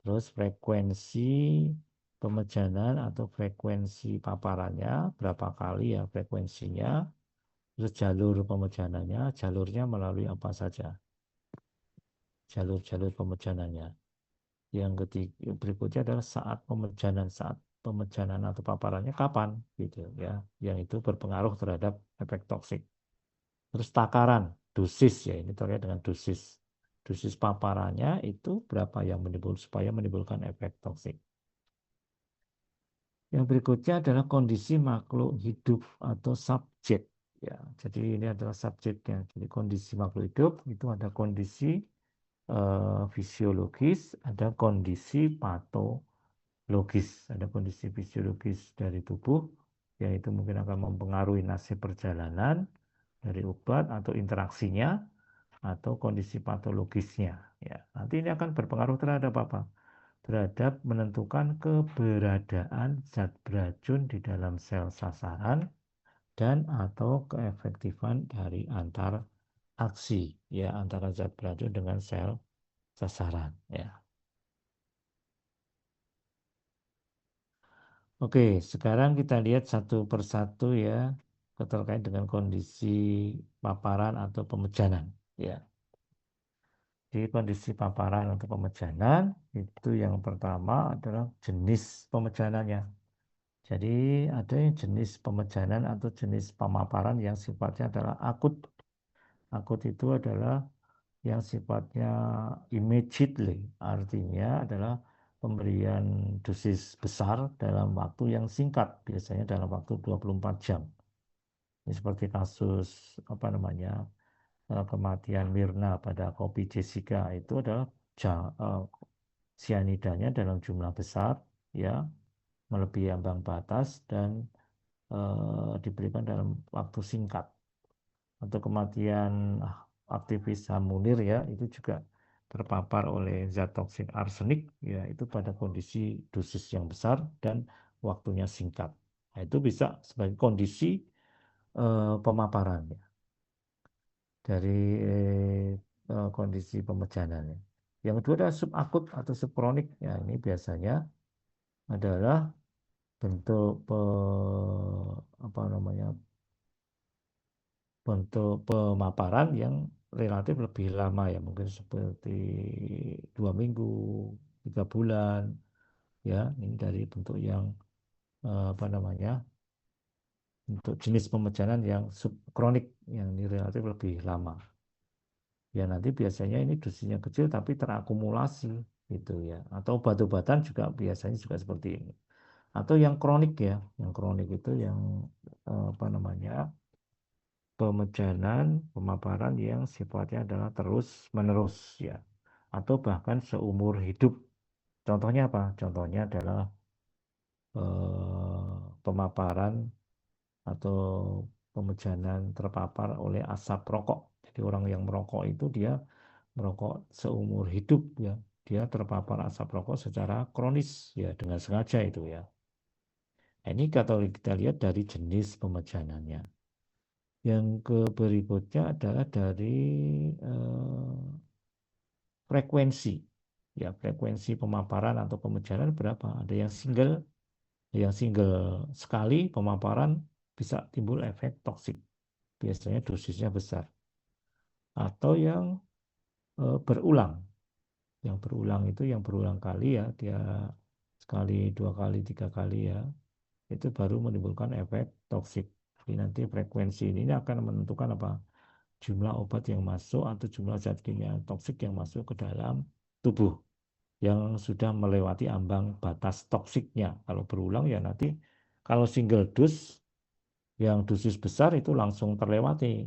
[SPEAKER 3] Terus frekuensi pemejanan atau frekuensi paparannya berapa kali, ya, frekuensinya. Terus jalur pemejanannya, jalurnya melalui apa saja, jalur-jalur pemejanannya. Yang ketiga berikutnya adalah saat pemejanan atau paparannya kapan, gitu, ya, yang itu berpengaruh terhadap efek toksik. Terus takaran, dosis, ya, ini terkait dengan dosis paparannya itu berapa yang supaya menimbulkan efek toksik. Yang berikutnya adalah kondisi makhluk hidup atau subjek, ya. Jadi ini adalah subjeknya. Jadi kondisi makhluk hidup itu ada kondisi fisiologis, ada kondisi patologis, ada kondisi fisiologis dari tubuh, yaitu mungkin akan mempengaruhi nasib perjalanan dari obat atau interaksinya, atau kondisi patologisnya, ya. Nanti ini akan berpengaruh terhadap apa? Terhadap menentukan keberadaan zat beracun di dalam sel sasaran dan atau keefektifan dari antar aksi, ya, antara zat beracun dengan sel sasaran, ya. Oke, sekarang kita lihat satu persatu, ya, terkait dengan kondisi paparan atau pemejanan, ya. Di kondisi paparan atau pemejanan itu yang pertama adalah jenis pemejanannya. Jadi ada yang jenis pemejanan atau jenis pemaparan yang sifatnya adalah akut. Akut itu adalah yang sifatnya immediately, artinya adalah pemberian dosis besar dalam waktu yang singkat, biasanya dalam waktu 24 jam. Ini seperti kasus apa namanya kematian Mirna pada kopi Jessica itu adalah sianidanya dalam jumlah besar, ya, melebihi ambang batas dan diberikan dalam waktu singkat. Atau kematian aktivis HAM Munir, ya, itu juga terpapar oleh zat toksik arsenik, ya, itu pada kondisi dosis yang besar dan waktunya singkat. Nah, itu bisa sebagai kondisi pemaparan, ya, dari kondisi pemecahan, ya. Yang kedua adalah subakut atau subkronik. Ya, ini biasanya adalah bentuk apa namanya, bentuk pemaparan yang relatif lebih lama, ya, mungkin seperti 2 minggu, 3 bulan, ya. Ini dari bentuk yang apa namanya, untuk jenis pemecahan yang subkronik, yang ini relatif lebih lama. Ya, nanti biasanya ini dosisnya kecil tapi terakumulasi, gitu, ya. Atau obat-obatan juga biasanya juga seperti ini. Atau yang kronik, ya, yang kronik itu yang apa namanya, pemecahan pemaparan yang sifatnya adalah terus menerus, ya, atau bahkan seumur hidup. Contohnya apa? Contohnya adalah pemaparan atau pemecahan terpapar oleh asap rokok. Jadi orang yang merokok itu dia merokok seumur hidup, ya, dia terpapar asap rokok secara kronis, ya, dengan sengaja itu, ya. Nah, ini kalau kita lihat dari jenis pemecahannya. Yang berikutnya adalah dari frekuensi, ya, frekuensi pemaparan atau pemecahan berapa. Ada yang single sekali pemaparan bisa timbul efek toksik, biasanya dosisnya besar. Atau yang berulang. Yang berulang itu yang berulang kali, ya, dia sekali, 2 kali, 3 kali, ya, itu baru menimbulkan efek toksik. Jadi nanti frekuensi ini akan menentukan apa, jumlah obat yang masuk atau jumlah zat kimia toksik yang masuk ke dalam tubuh yang sudah melewati ambang batas toksiknya. Kalau berulang, ya, nanti kalau single dose yang dosis besar itu langsung terlewati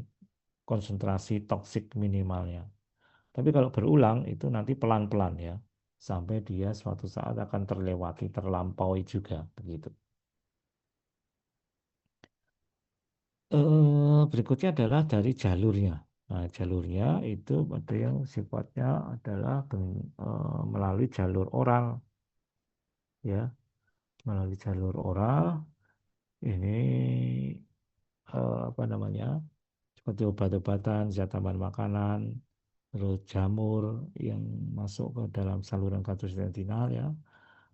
[SPEAKER 3] konsentrasi toksik minimalnya. Tapi kalau berulang itu nanti pelan-pelan, ya, sampai dia suatu saat akan terlewati, terlampaui juga, begitu. Berikutnya adalah dari jalurnya. Nah, jalurnya itu ada yang sifatnya adalah melalui jalur oral, ya, melalui jalur oral. Ini apa namanya, seperti obat-obatan, zat tambahan makanan, terus jamur yang masuk ke dalam saluran gastrointestinal, ya.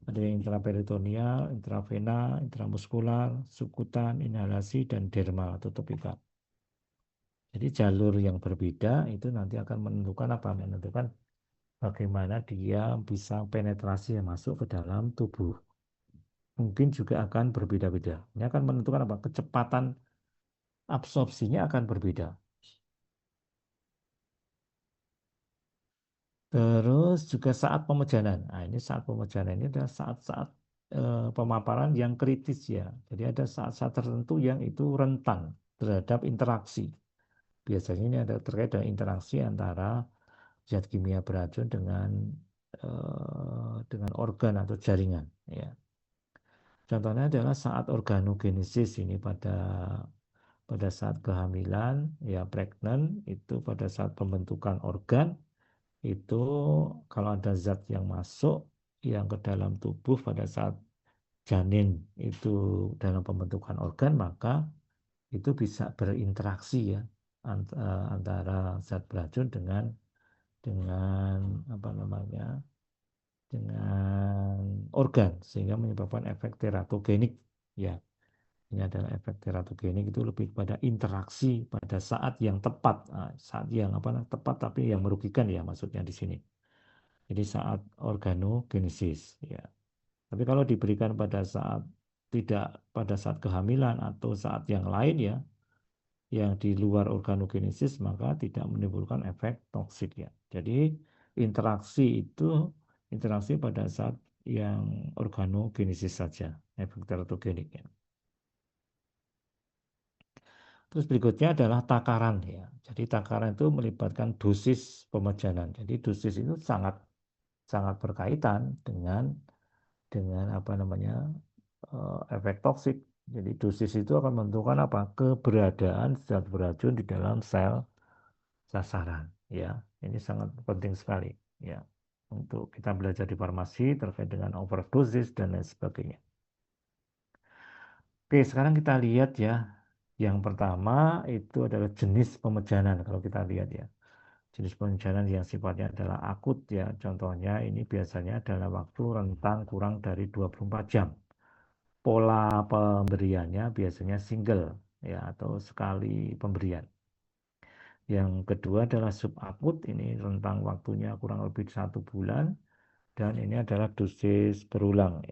[SPEAKER 3] Ada yang intraperitoneal, intravena, intramuskular, subkutan, inhalasi, dan dermal atau topikal. Jadi jalur yang berbeda itu nanti akan menentukan apa? Menentukan bagaimana dia bisa penetrasi yang masuk ke dalam tubuh. Mungkin juga akan berbeda-beda. Ini akan menentukan apa? Kecepatan absorpsinya akan berbeda. Terus juga saat pemecahan. Nah, ini saat pemecahan ini adalah saat-saat pemaparan yang kritis, ya. Jadi ada saat-saat tertentu yang itu rentan terhadap interaksi. Biasanya ini ada terkait dengan interaksi antara zat kimia beracun dengan organ atau jaringan, ya. Contohnya adalah saat organogenesis, ini pada saat kehamilan, ya, pregnant, itu pada saat pembentukan organ itu kalau ada zat yang masuk yang ke dalam tubuh pada saat janin itu dalam pembentukan organ, maka itu bisa berinteraksi, ya, antara zat beracun dengan apa namanya, dengan organ, sehingga menyebabkan efek teratogenik, ya. Ini adalah efek teratogenik, itu lebih pada interaksi pada saat yang tepat. Nah, saat yang apa tepat tapi yang merugikan, ya, maksudnya di sini. Jadi saat organogenesis, ya. Tapi kalau diberikan pada saat tidak pada saat kehamilan atau saat yang lain, ya, yang di luar organogenesis, maka tidak menimbulkan efek toksik, ya. Jadi interaksi pada saat yang organogenesis saja efek teratogenik, ya. Terus berikutnya adalah takaran ya. Jadi takaran itu melibatkan dosis pemecahan. Jadi dosis itu sangat sangat berkaitan dengan apa namanya efek toksik. Jadi dosis itu akan menentukan apa? Keberadaan zat beracun di dalam sel sasaran ya. Ini sangat penting sekali ya untuk kita belajar di farmasi terkait dengan overdosis dan lain sebagainya. Oke, sekarang kita lihat ya. Yang pertama itu adalah jenis pemecahan kalau kita lihat ya. Jenis pemecahan yang sifatnya adalah akut ya. Contohnya ini biasanya dalam waktu rentang kurang dari 24 jam. Pola pemberiannya biasanya single ya atau sekali pemberian. Yang kedua adalah subakut, ini rentang waktunya kurang lebih 1 bulan dan ini adalah dosis berulang.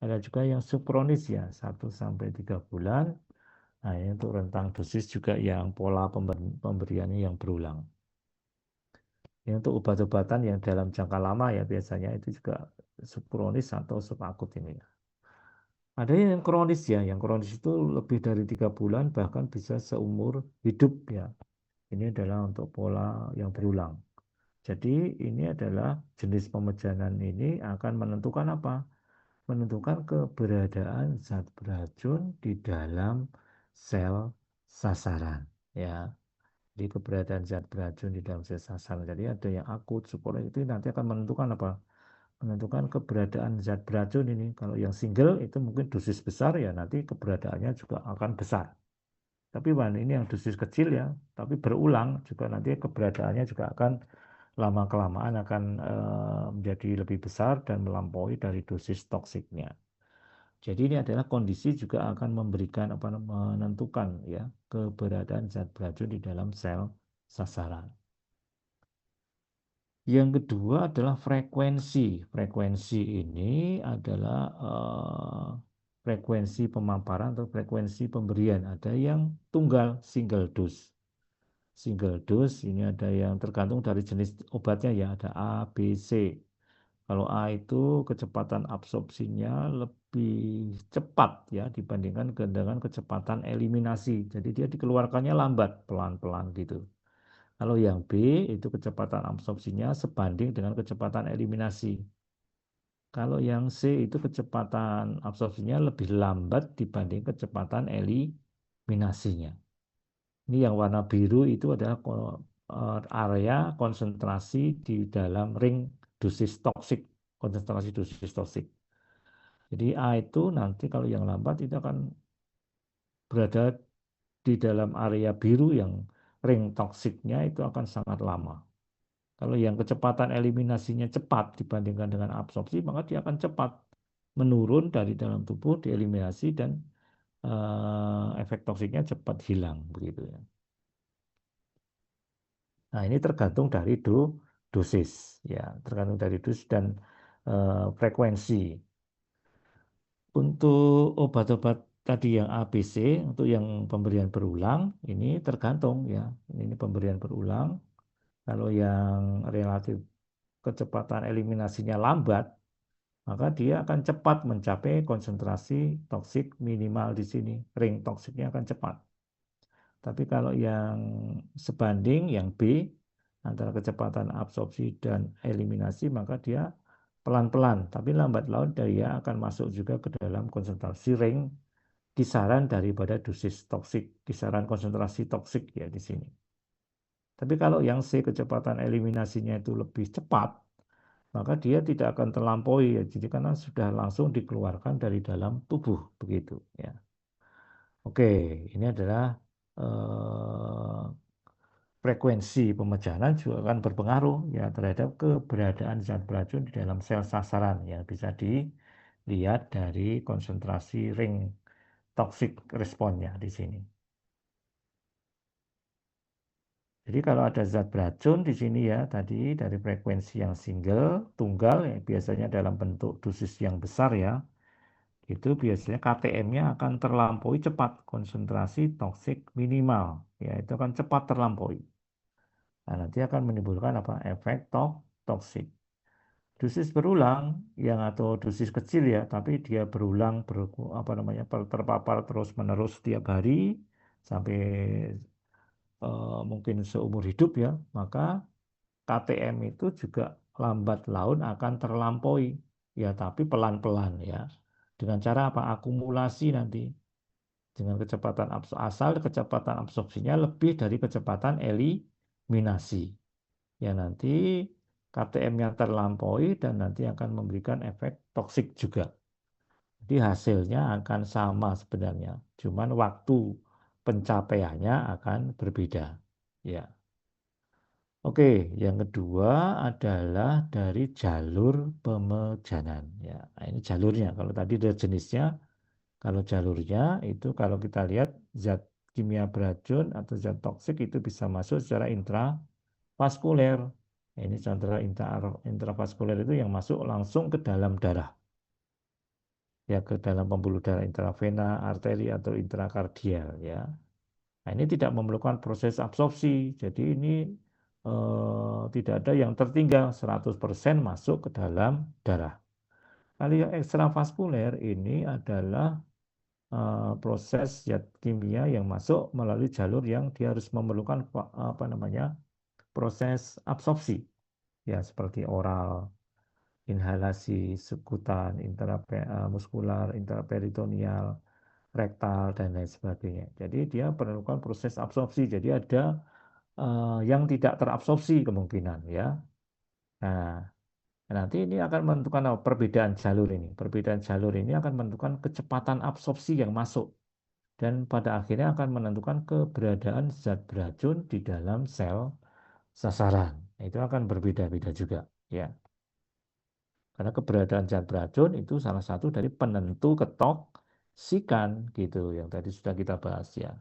[SPEAKER 3] Ada juga yang subkronis ya 1 sampai 3 bulan. Nah ini untuk rentang dosis juga yang pola pemberiannya yang berulang. Ini untuk obat-obatan yang dalam jangka lama ya biasanya itu juga subkronis atau subakut ini ya. Ada yang kronis ya, yang kronis itu lebih dari 3 bulan bahkan bisa seumur hidup ya. Ini adalah untuk pola yang berulang. Jadi ini adalah jenis pemecahan ini akan menentukan apa? Menentukan keberadaan zat beracun di dalam sel sasaran ya. Jadi keberadaan zat beracun di dalam sel sasaran. Jadi ada yang akut, supaya itu nanti akan menentukan apa? Menentukan keberadaan zat beracun ini. Kalau yang single itu mungkin dosis besar ya nanti keberadaannya juga akan besar. Tapi ini yang dosis kecil ya, tapi berulang juga nanti keberadaannya juga akan lama kelamaan akan menjadi lebih besar dan melampaui dari dosis toksiknya. Jadi ini adalah kondisi juga akan memberikan apa menentukan ya keberadaan zat beracun di dalam sel sasaran. Yang kedua adalah frekuensi. Frekuensi ini adalah frekuensi pemaparan atau frekuensi pemberian. Ada yang tunggal single dose. Single dose ini ada yang tergantung dari jenis obatnya ya, ada A, B, C. Kalau A itu kecepatan absorpsinya lebih cepat ya dibandingkan dengan kecepatan eliminasi. Jadi dia dikeluarkannya lambat, pelan-pelan gitu. Kalau yang B itu kecepatan absorpsinya sebanding dengan kecepatan eliminasi. Kalau yang C itu kecepatan absorpsinya lebih lambat dibanding kecepatan eliminasinya. Ini yang warna biru itu adalah area konsentrasi di dalam ring dosis toksik, konsentrasi dosis toksik. Jadi A itu nanti kalau yang lambat itu akan berada di dalam area biru yang ring toksiknya itu akan sangat lama. Kalau yang kecepatan eliminasinya cepat dibandingkan dengan absorpsi, maka dia akan cepat menurun dari dalam tubuh, dieliminasi dan efek toksiknya cepat hilang begitu ya. Nah, ini tergantung dari dosis ya, tergantung dari dosis dan frekuensi. Untuk obat-obat tadi yang A, B, C, untuk yang pemberian berulang, ini tergantung ya. Ini pemberian berulang. Kalau yang relatif kecepatan eliminasinya lambat, maka dia akan cepat mencapai konsentrasi toksik minimal di sini. Ring toksiknya akan cepat. Tapi kalau yang sebanding, yang B, antara kecepatan absorpsi dan eliminasi, maka dia pelan-pelan. Tapi lambat laun dia akan masuk juga ke dalam konsentrasi ring kisaran daripada dosis toksik, kisaran konsentrasi toksik ya di sini. Tapi kalau yang C kecepatan eliminasinya itu lebih cepat, maka dia tidak akan terlampaui ya. Jadi karena sudah langsung dikeluarkan dari dalam tubuh begitu ya. Oke, ini adalah frekuensi pemecahan juga akan berpengaruh ya terhadap keberadaan zat beracun di dalam sel sasaran ya bisa dilihat dari konsentrasi ring toxic responnya di sini. Jadi kalau ada zat beracun di sini ya tadi dari frekuensi yang single, tunggal ya biasanya dalam bentuk dosis yang besar ya. Itu biasanya KTM-nya akan terlampaui cepat konsentrasi toksik minimal ya itu akan cepat terlampaui. Nah, nanti akan menimbulkan apa? Efek toksik. Dosis berulang yang atau dosis kecil ya, tapi dia berulang apa namanya terpapar terus-menerus setiap hari sampai mungkin seumur hidup ya, maka KTM itu juga lambat laun akan terlampaui. Ya, tapi pelan-pelan ya. Dengan cara apa? Akumulasi nanti. Dengan kecepatan asal kecepatan absorpsinya lebih dari kecepatan eliminasi. Ya nanti KTM-nya terlampaui dan nanti akan memberikan efek toksik juga. Jadi hasilnya akan sama sebenarnya, cuman waktu pencapaiannya akan berbeda. Ya. Oke, yang kedua adalah dari jalur pemejanan. Ya, nah ini jalurnya. Kalau tadi ada jenisnya, kalau jalurnya itu kalau kita lihat zat kimia beracun atau zat toksik itu bisa masuk secara intravaskuler. Nah, ini contoh intravaskuler itu yang masuk langsung ke dalam darah. Ya, ke dalam pembuluh darah intravena, arteri atau intrakardial ya. Nah, ini tidak memerlukan proses absorpsi. Jadi ini tidak ada yang tertinggal 100% masuk ke dalam darah. Kalau yang ekstravaskuler ini adalah proses zat kimia yang masuk melalui jalur yang dia harus memerlukan apa namanya proses absorpsi ya seperti oral, inhalasi, sekutan, intramuskular, intraperitoneal, rektal dan lain sebagainya. Jadi dia perlukan proses absorpsi. Jadi ada yang tidak terabsorpsi kemungkinan ya. Nah, nanti ini akan menentukan perbedaan jalur ini. Perbedaan jalur ini akan menentukan kecepatan absorpsi yang masuk dan pada akhirnya akan menentukan keberadaan zat beracun di dalam sel sasaran. Itu akan berbeda-beda juga ya. Karena keberadaan zat beracun itu salah satu dari penentu ketoksikan gitu yang tadi sudah kita bahas ya.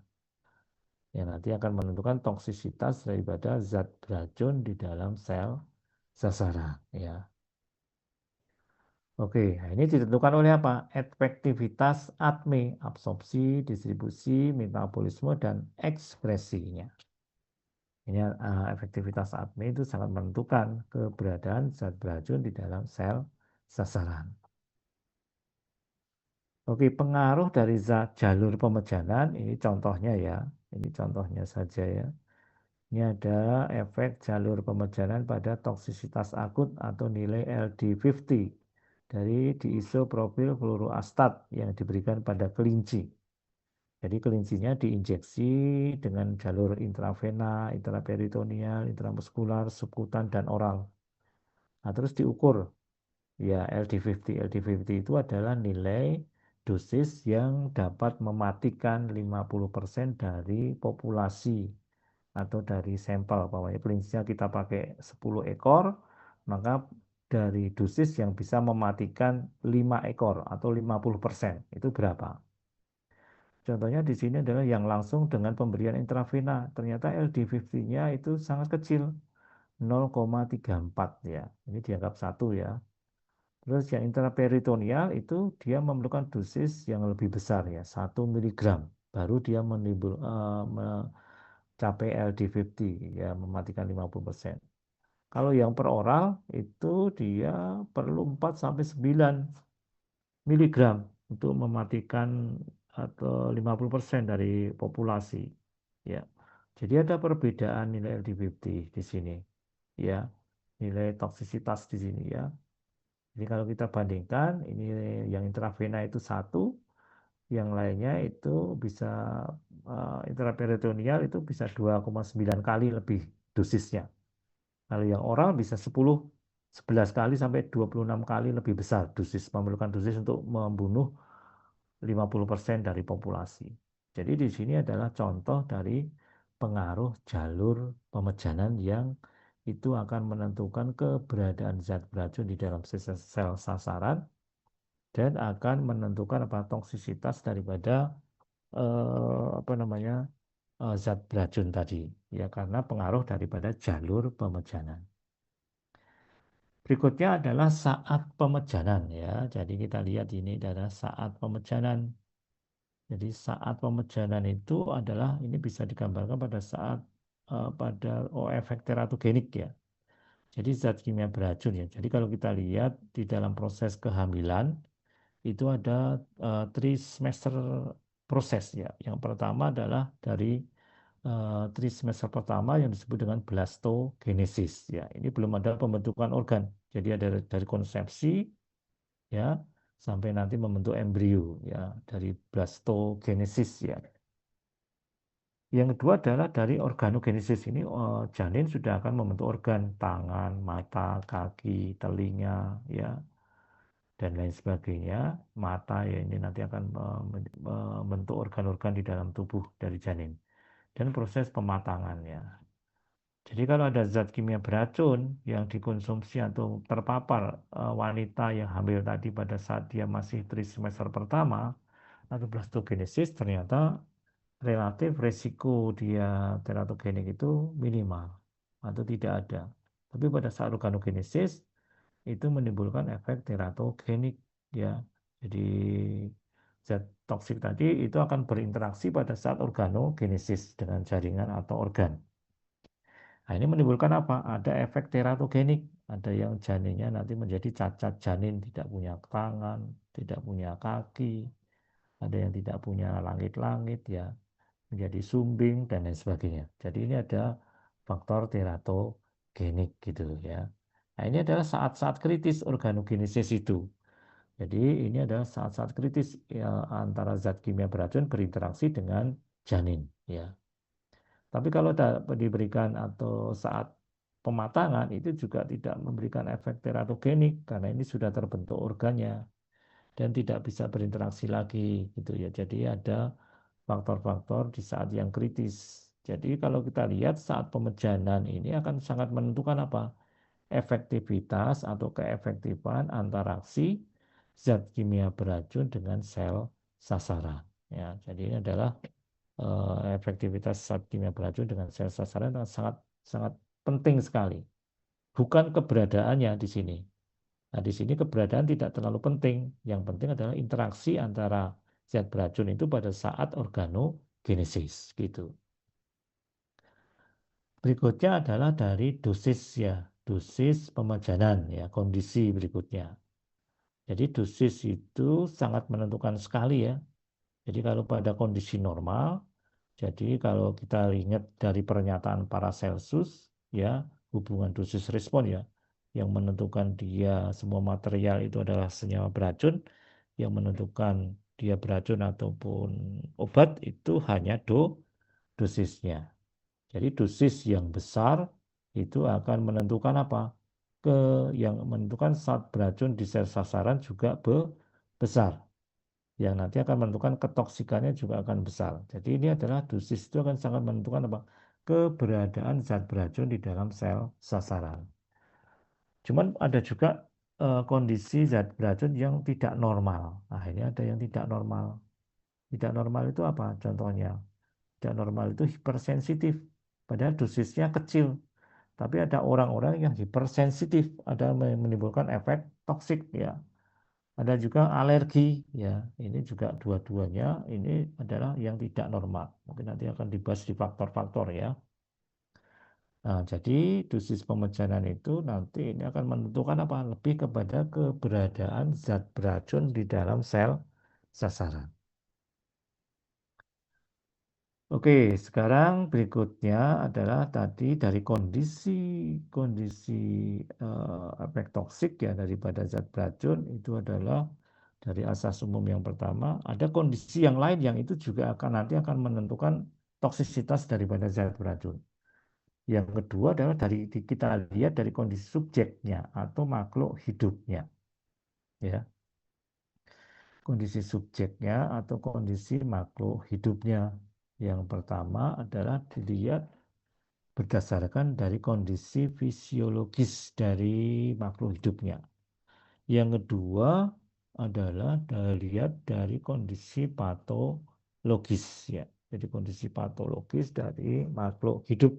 [SPEAKER 3] Yang nanti akan menentukan toksisitas daripada zat beracun di dalam sel sasaran ya. Oke, nah ini ditentukan oleh apa? Efektivitas ATME, absorpsi, distribusi, metabolisme, dan ekspresinya. Ini efektivitas ATME itu sangat menentukan keberadaan zat beracun di dalam sel sasaran. Oke, pengaruh dari zat jalur pemejanan, ini contohnya ya. Ini contohnya saja ya. Ini ada efek jalur pemejanan pada toksisitas akut atau nilai LD50 dari diisopropil fluoroastat yang diberikan pada kelinci. Jadi kelincinya diinjeksi dengan jalur intravena, intraperitoneal, intramuskular, subkutan, dan oral. Nah, terus diukur ya LD50. LD50 itu adalah nilai dosis yang dapat mematikan 50% dari populasi atau dari sampel. Pokoknya prinsipnya kita pakai 10 ekor, maka dari dosis yang bisa mematikan 5 ekor atau 50%. Itu berapa? Contohnya di sini adalah yang langsung dengan pemberian intravena. Ternyata LD50-nya itu sangat kecil, 0,34 ya. Ini dianggap 1 ya. Terus yang intraperitoneal itu dia memerlukan dosis yang lebih besar ya, 1 mg. Baru dia mencapai LD50 ya, mematikan 50%. Kalau yang peroral itu dia perlu 4 sampai 9 miligram untuk mematikan atau 50% dari populasi ya. Jadi ada perbedaan nilai LD50 di sini ya. Nilai toksisitas di sini ya. Jadi kalau kita bandingkan ini yang intravena itu 1, yang lainnya itu bisa intraperitoneal itu bisa 2,9 kali lebih dosisnya. Kalau yang oral bisa 11 kali sampai 26 kali lebih besar dosis, memerlukan dosis untuk membunuh 50% dari populasi. Jadi di sini adalah contoh dari pengaruh jalur pemejanan yang itu akan menentukan keberadaan zat beracun di dalam sel sasaran dan akan menentukan apa toksisitas daripada apa namanya zat beracun tadi ya karena pengaruh daripada jalur pemejanan. Berikutnya adalah saat pemejanan ya. Jadi kita lihat ini adalah saat pemejanan. Jadi saat pemejanan itu adalah ini bisa digambarkan pada saat pada efek teratogenik ya. Jadi zat kimia beracun ya. Jadi kalau kita lihat di dalam proses kehamilan itu ada trimester proses ya. Yang pertama adalah dari trimester pertama yang disebut dengan blastogenesis ya. Ini belum ada pembentukan organ. Jadi ada dari konsepsi ya sampai nanti membentuk embrio ya dari blastogenesis ya. Yang kedua adalah dari organogenesis ini janin sudah akan membentuk organ tangan, mata, kaki, telinga ya dan lain sebagainya. Mata ya ini nanti akan membentuk organ-organ di dalam tubuh dari janin dan proses pematangannya. Jadi kalau ada zat kimia beracun yang dikonsumsi atau terpapar wanita yang hamil tadi pada saat dia masih trimester pertama atau blastogenesis, ternyata relatif resiko dia teratogenik itu minimal atau tidak ada. Tapi pada saat organogenesis itu menimbulkan efek teratogenik ya. Jadi zat toksik tadi itu akan berinteraksi pada saat organogenesis dengan jaringan atau organ. Nah, ini menimbulkan apa? Ada efek teratogenik. Ada yang janinnya nanti menjadi cacat janin, tidak punya tangan, tidak punya kaki, ada yang tidak punya langit-langit ya, menjadi sumbing dan lain sebagainya. Jadi ini ada faktor teratogenik gitu ya. Nah, ini adalah saat-saat kritis organogenesis itu. Jadi ini adalah saat-saat kritis ya, antara zat kimia beracun berinteraksi dengan janin ya. Tapi kalau diberikan atau saat pematangan itu juga tidak memberikan efek teratogenik karena ini sudah terbentuk organnya dan tidak bisa berinteraksi lagi gitu ya. Jadi ada faktor-faktor di saat yang kritis. Jadi kalau kita lihat saat pemejanan ini akan sangat menentukan apa? Efektivitas atau keefektifan interaksi zat kimia beracun dengan sel sasaran. Ya, jadi ini adalah efektivitas zat kimia beracun dengan sel sasaran sangat sangat penting sekali. Bukan keberadaannya di sini. Nah, di sini keberadaan tidak terlalu penting. Yang penting adalah interaksi antara zat beracun itu pada saat organogenesis gitu. Berikutnya adalah dari dosis ya, dosis pemejanan ya, kondisi berikutnya. Jadi dosis itu sangat menentukan sekali ya. Jadi kalau pada kondisi normal, jadi kalau kita ingat dari pernyataan Paracelsus ya, hubungan dosis respon ya, yang menentukan dia semua material itu adalah senyawa beracun, yang menentukan dia beracun ataupun obat itu hanya dosisnya. Jadi dosis yang besar itu akan menentukan apa? Yang menentukan zat beracun di sel sasaran juga besar. Yang nanti akan menentukan ketoksikannya juga akan besar. Jadi ini adalah dosis itu akan sangat menentukan apa? Keberadaan zat beracun di dalam sel sasaran. Cuman ada juga kondisi zat beracun yang tidak normal. Nah, ini ada yang tidak normal. Tidak normal itu apa? Contohnya, tidak normal itu hipersensitif. Padahal dosisnya kecil. Tapi ada orang-orang yang hipersensitif, ada menimbulkan efek toksik ya. Ada juga alergi ya. Ini juga dua-duanya ini adalah yang tidak normal. Mungkin nanti akan dibahas di faktor-faktor ya. Nah, jadi dosis pemecahan itu nanti ini akan menentukan apa? Lebih kepada keberadaan zat beracun di dalam sel sasaran. Oke, sekarang berikutnya adalah tadi dari kondisi efek toksik ya daripada zat beracun itu adalah dari asas umum yang pertama. Ada kondisi yang lain yang itu juga nanti akan menentukan toksisitas daripada zat beracun. Yang kedua adalah kita lihat dari kondisi subjeknya atau makhluk hidupnya, ya. Kondisi subjeknya atau kondisi makhluk hidupnya. Yang pertama adalah dilihat berdasarkan dari kondisi fisiologis dari makhluk hidupnya. Yang kedua adalah dilihat dari kondisi patologis ya. Jadi kondisi patologis dari makhluk hidup.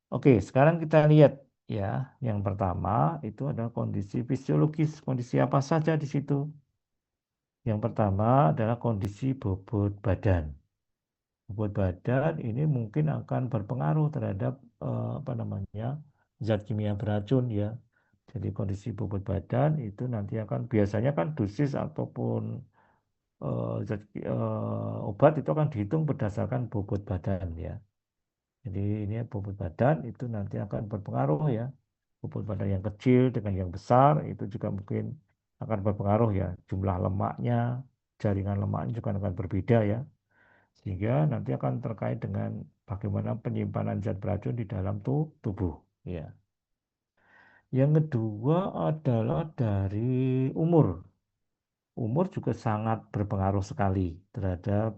[SPEAKER 3] Oke, sekarang kita lihat ya. Yang pertama itu adalah kondisi fisiologis. Kondisi apa saja di situ? Yang pertama adalah kondisi bobot badan. Bobot badan ini mungkin akan berpengaruh terhadap zat kimia beracun ya. Jadi kondisi bobot badan itu nanti akan biasanya kan dosis ataupun obat itu akan dihitung berdasarkan bobot badan ya. Jadi ini bobot badan itu nanti akan berpengaruh ya. Bobot badan yang kecil dengan yang besar itu juga mungkin akan berpengaruh ya. Jumlah lemaknya, jaringan lemaknya juga akan berbeda ya. Sehingga nanti akan terkait dengan bagaimana penyimpanan zat beracun di dalam tubuh ya. Yang kedua adalah dari umur. Umur juga sangat berpengaruh sekali terhadap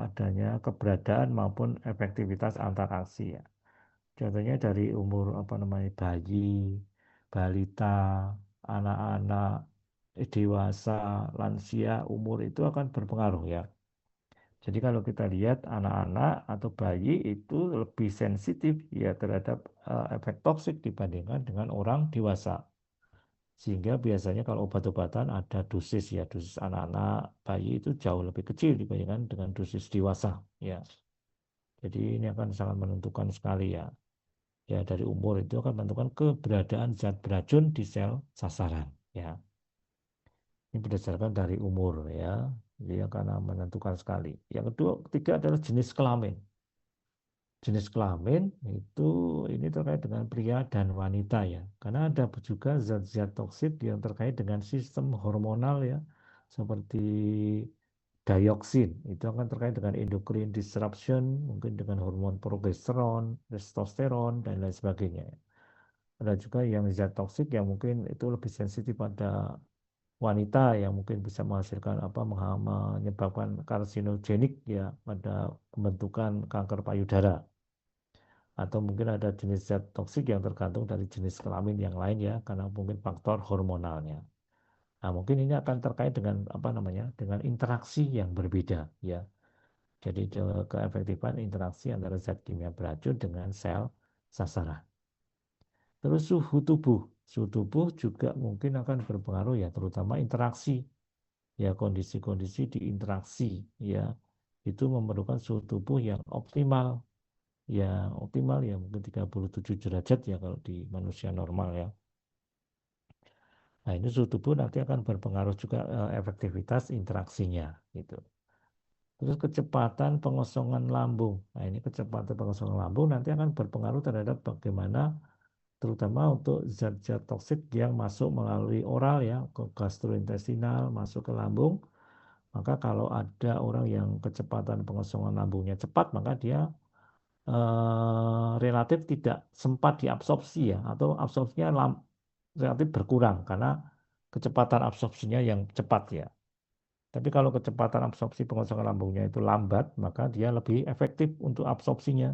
[SPEAKER 3] adanya keberadaan maupun efektivitas interaksi ya. Contohnya dari umur apa namanya bayi, balita, anak-anak, dewasa, lansia, umur itu akan berpengaruh ya. Jadi kalau kita lihat anak-anak atau bayi itu lebih sensitif ya terhadap efek toksik dibandingkan dengan orang dewasa. Sehingga biasanya kalau obat-obatan ada dosis ya, dosis anak-anak, bayi itu jauh lebih kecil dibandingkan dengan dosis dewasa ya. Jadi ini akan sangat menentukan sekali ya. Ya dari umur itu akan menentukan keberadaan zat beracun di sel sasaran ya. Ini berdasarkan dari umur ya. Jadi akan menentukan sekali. Yang kedua, ketiga adalah jenis kelamin. Jenis kelamin itu ini terkait dengan pria dan wanita ya. Karena ada juga zat-zat toksik yang terkait dengan sistem hormonal ya. Seperti dioksin itu akan terkait dengan endocrine disruption, mungkin dengan hormon progesteron, testosteron dan lain sebagainya. Ada juga yang zat toksik yang mungkin itu lebih sensitif pada wanita yang mungkin bisa menghasilkan apa menyebabkan karsinogenik ya pada pembentukan kanker payudara. Atau mungkin ada jenis zat toksik yang tergantung dari jenis kelamin yang lain ya karena mungkin faktor hormonalnya. Nah, mungkin ini akan terkait dengan apa namanya? Dengan interaksi yang berbeda ya. Jadi keefektifan interaksi antara zat kimia beracun dengan sel sasaran. Terus suhu tubuh. Suhu tubuh juga mungkin akan berpengaruh ya, terutama interaksi. Ya, kondisi-kondisi di interaksi ya. Itu memerlukan suhu tubuh yang optimal. Ya, optimal ya mungkin 37 derajat ya kalau di manusia normal ya. Nah, ini suhu tubuh nanti akan berpengaruh juga efektivitas interaksinya gitu. Terus kecepatan pengosongan lambung. Nah, ini kecepatan pengosongan lambung nanti akan berpengaruh terhadap bagaimana terutama untuk zat-zat toksik yang masuk melalui oral ya ke gastrointestinal masuk ke lambung. Maka kalau ada orang yang kecepatan pengosongan lambungnya cepat maka dia relatif tidak sempat diabsorpsi ya atau absorpsinya relatif berkurang karena kecepatan absorpsinya yang cepat ya. Tapi kalau kecepatan absorpsi pengosongan lambungnya itu lambat, maka dia lebih efektif untuk absorpsinya.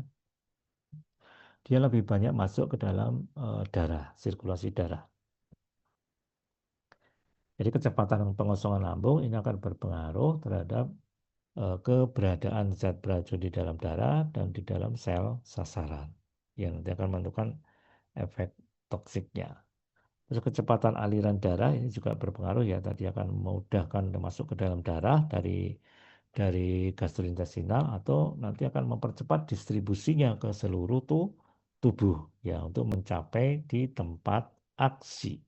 [SPEAKER 3] Dia lebih banyak masuk ke dalam darah, sirkulasi darah. Jadi kecepatan pengosongan lambung ini akan berpengaruh terhadap keberadaan zat beracun di dalam darah dan di dalam sel sasaran yang nanti akan menentukan efek toksiknya. Terus kecepatan aliran darah ini juga berpengaruh ya, tadi akan memudahkan masuk ke dalam darah dari gastrointestinal atau nanti akan mempercepat distribusinya ke seluruh tubuh ya untuk mencapai di tempat aksi.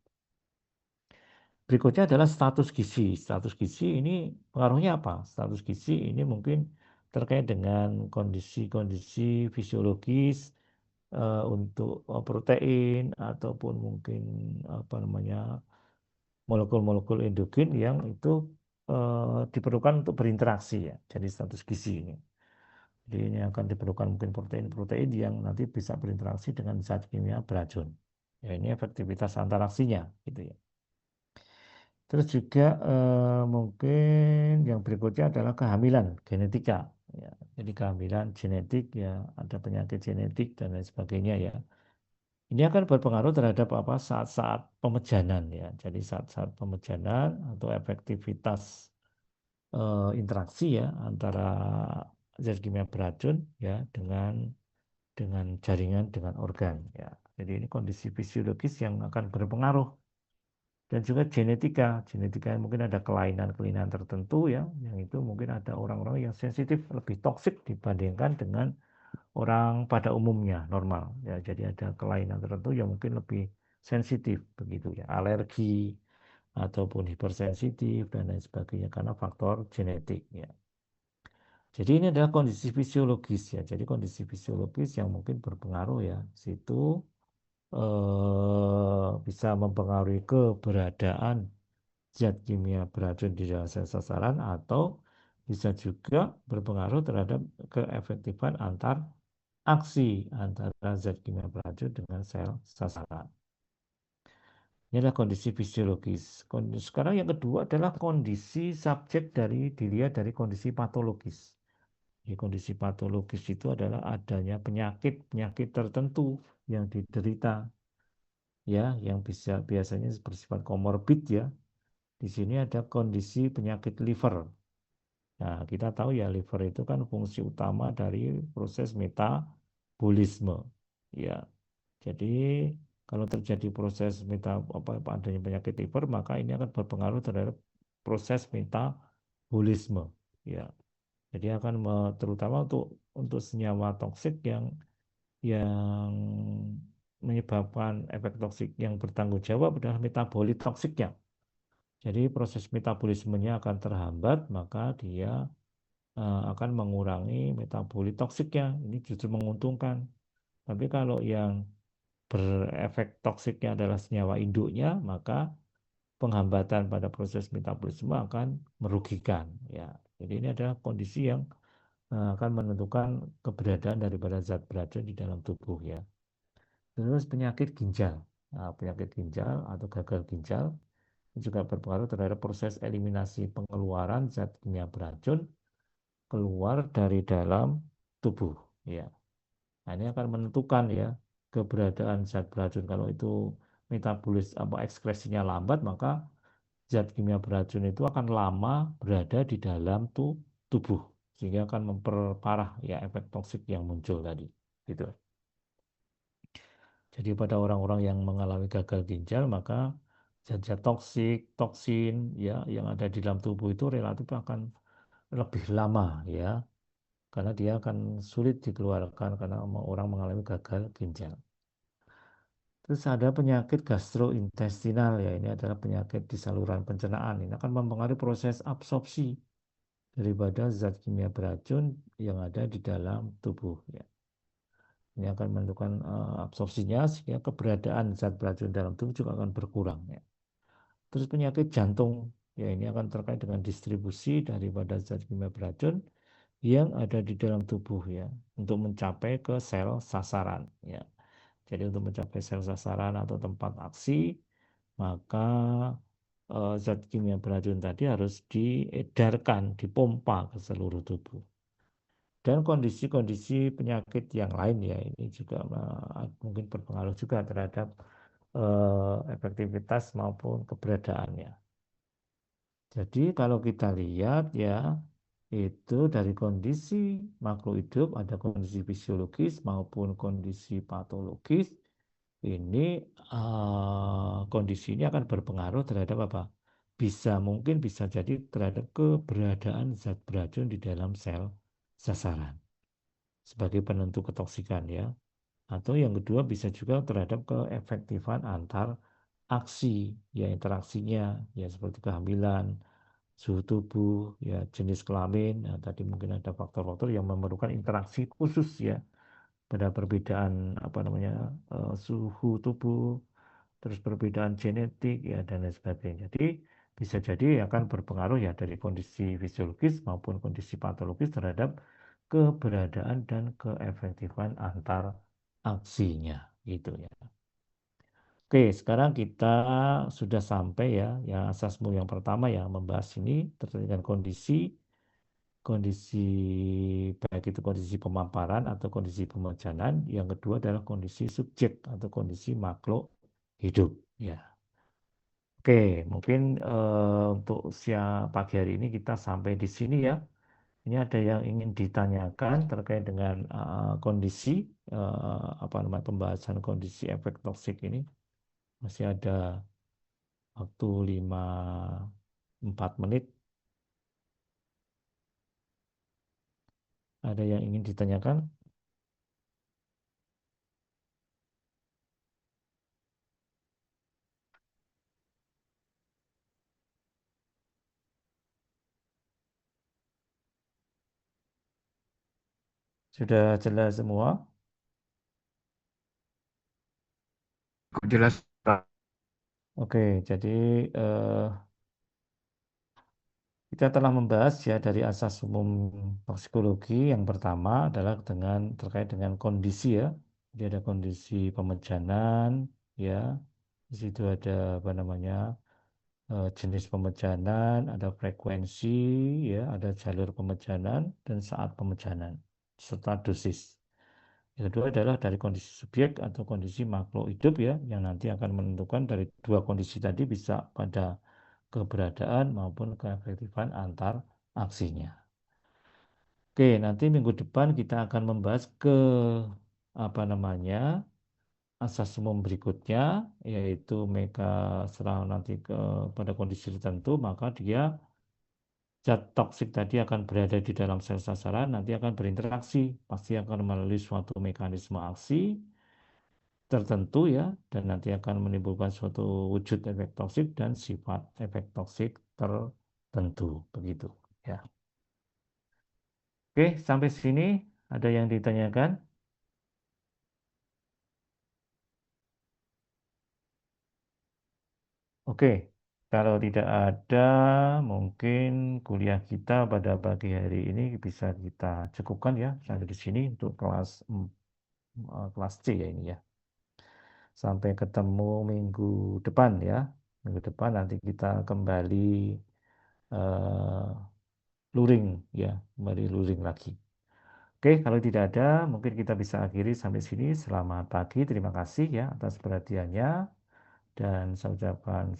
[SPEAKER 3] Berikutnya adalah status gizi. Status gizi ini pengaruhnya apa? Status gizi ini mungkin terkait dengan kondisi-kondisi fisiologis untuk protein ataupun mungkin apa namanya molekul-molekul endogen yang itu diperlukan untuk berinteraksi ya. Jadi status gizi ini. Jadi ini akan diperlukan mungkin protein-protein yang nanti bisa berinteraksi dengan zat kimia beracun. Ya ini efektivitas interaksinya gitu ya. Terus juga mungkin yang berikutnya adalah kehamilan genetika. Ya. Jadi kehamilan genetik ya ada penyakit genetik dan lain sebagainya ya. Ini akan berpengaruh terhadap apa saat-saat pemejanan ya. Jadi saat-saat pemejanan atau efektivitas interaksi ya antara zat kimia beracun ya dengan jaringan dengan organ ya. Jadi ini kondisi fisiologis yang akan berpengaruh dan juga genetika. Genetika mungkin ada kelainan-kelainan tertentu ya, yang itu mungkin ada orang-orang yang sensitif lebih toksik dibandingkan dengan orang pada umumnya normal ya. Jadi ada kelainan tertentu yang mungkin lebih sensitif begitu ya, alergi ataupun hipersensitif dan lain sebagainya karena faktor genetik ya. Jadi ini adalah kondisi fisiologis ya. Jadi kondisi fisiologis yang mungkin berpengaruh ya. Situ bisa mempengaruhi keberadaan zat kimia beracun di dalam sel sasaran atau bisa juga berpengaruh terhadap keefektifan antar aksi antara zat kimia beracun dengan sel sasaran. Ini adalah kondisi fisiologis. Sekarang yang kedua adalah kondisi subjek dilihat dari kondisi patologis. Di kondisi patologis itu adalah adanya penyakit tertentu yang diderita ya, yang biasanya bersifat komorbid ya. Di sini ada kondisi penyakit liver. Nah, kita tahu ya liver itu kan fungsi utama dari proses metabolisme. Ya, jadi kalau terjadi proses adanya penyakit liver, maka ini akan berpengaruh terhadap proses metabolisme. Ya, jadi akan terutama untuk senyawa toksik yang menyebabkan efek toksik yang bertanggung jawab adalah metabolit toksiknya. Jadi proses metabolismenya akan terhambat, maka dia akan mengurangi metabolit toksiknya. Ini justru menguntungkan. Tapi kalau yang berefek toksiknya adalah senyawa induknya, maka penghambatan pada proses metabolisme akan merugikan. Ya, jadi ini adalah kondisi yang akan menentukan keberadaan daripada zat beracun di dalam tubuh ya. Terus penyakit ginjal. Nah, penyakit ginjal atau gagal ginjal juga berpengaruh terhadap proses eliminasi pengeluaran zat kimia beracun keluar dari dalam tubuh ya. Nah, ini akan menentukan ya keberadaan zat beracun. Kalau itu metabolis ekskresinya lambat, maka zat kimia beracun itu akan lama berada di dalam tubuh sehingga akan memperparah ya efek toksik yang muncul tadi gitu. Jadi pada orang-orang yang mengalami gagal ginjal, maka zat-zat toksik, toksin ya yang ada di dalam tubuh itu relatif akan lebih lama ya, karena dia akan sulit dikeluarkan karena orang mengalami gagal ginjal. Terus ada penyakit gastrointestinal ya, ini adalah penyakit di saluran pencernaan. Ini akan mempengaruhi proses absorpsi daripada zat kimia beracun yang ada di dalam tubuh ya. Ini akan menentukan absorpsinya sehingga keberadaan zat beracun dalam tubuh juga akan berkurang ya. Terus penyakit jantung ya, ini akan terkait dengan distribusi daripada zat kimia beracun yang ada di dalam tubuh ya untuk mencapai ke sel sasaran ya. Jadi untuk mencapai sel sasaran atau tempat aksi, maka zat kimia beracun tadi harus diedarkan, dipompa ke seluruh tubuh. Dan kondisi-kondisi penyakit yang lain ya, ini juga mungkin berpengaruh juga terhadap efektivitas maupun keberadaannya. Jadi kalau kita lihat ya, itu dari kondisi makhluk hidup ada kondisi fisiologis maupun kondisi patologis. Ini kondisi ini akan berpengaruh terhadap apa? Mungkin bisa jadi terhadap keberadaan zat beracun di dalam sel sasaran sebagai penentu ketoksikan ya. Atau yang kedua bisa juga terhadap keefektifan antar aksi ya, interaksinya ya, seperti kehamilan, suhu tubuh ya, jenis kelamin. Nah, tadi mungkin ada faktor-faktor yang memerlukan interaksi khusus ya pada perbedaan suhu tubuh, terus perbedaan genetik ya dan lain sebagainya. Jadi bisa jadi akan berpengaruh ya dari kondisi fisiologis maupun kondisi patologis terhadap keberadaan dan keefektifan antar aksinya gitu ya. Oke, sekarang kita sudah sampai ya yang asasmu yang pertama yang membahas ini terkait dengan kondisi baik itu kondisi pemaparan atau kondisi pemecahan. Yang kedua adalah kondisi subjek atau kondisi makhluk hidup ya. Oke, mungkin untuk pagi hari ini kita sampai di sini ya. Ini ada yang ingin ditanyakan terkait dengan kondisi pembahasan kondisi efek toksik ini. Masih ada waktu 4 menit. Ada yang ingin ditanyakan? Sudah jelas semua?
[SPEAKER 4] Jelas, Pak.
[SPEAKER 3] Oke, jadi eh, kita telah membahas ya dari asas umum toksikologi. Yang pertama adalah terkait dengan kondisi ya. Jadi ada kondisi pemecahan ya. Di situ ada apa namanya jenis pemecahan, ada frekuensi ya, ada jalur pemecahan dan saat pemecahan serta dosis. Yang kedua adalah dari kondisi subjek atau kondisi makhluk hidup ya, yang nanti akan menentukan dari dua kondisi tadi bisa pada keberadaan maupun keefektifan antar aksinya. Oke, nanti minggu depan kita akan membahas ke apa namanya asas umum berikutnya, yaitu meka setelah nanti pada kondisi tertentu, maka dia zat toksik tadi akan berada di dalam sel sasaran, nanti akan berinteraksi, pasti akan melalui suatu mekanisme aksi tertentu ya, dan nanti akan menimbulkan suatu wujud efek toksik dan sifat efek toksik tertentu, begitu ya. Oke, sampai sini ada yang ditanyakan? Oke, kalau tidak ada, mungkin kuliah kita pada pagi hari ini bisa kita cukupkan ya sampai di sini untuk kelas C ya ini ya. Sampai ketemu minggu depan ya. Minggu depan nanti kita kembali eh, luring ya, kembali luring lagi. Oke, kalau tidak ada, mungkin kita bisa akhiri sampai sini. Selamat pagi, terima kasih ya atas perhatiannya. Dan saya ucapkan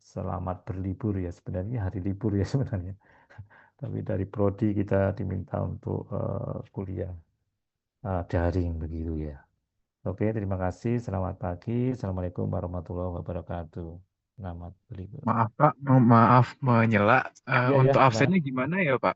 [SPEAKER 3] selamat berlibur ya, sebenarnya hari libur ya sebenarnya. Tapi dari prodi kita diminta untuk kuliah daring begitu ya. Oke, terima kasih. Selamat pagi. Assalamualaikum warahmatullahi wabarakatuh. Selamat berlibur.
[SPEAKER 4] Maaf Pak, maaf menyela.
[SPEAKER 3] Iya ya,
[SPEAKER 4] Untuk
[SPEAKER 3] gimana?
[SPEAKER 4] absennya gimana ya Pak?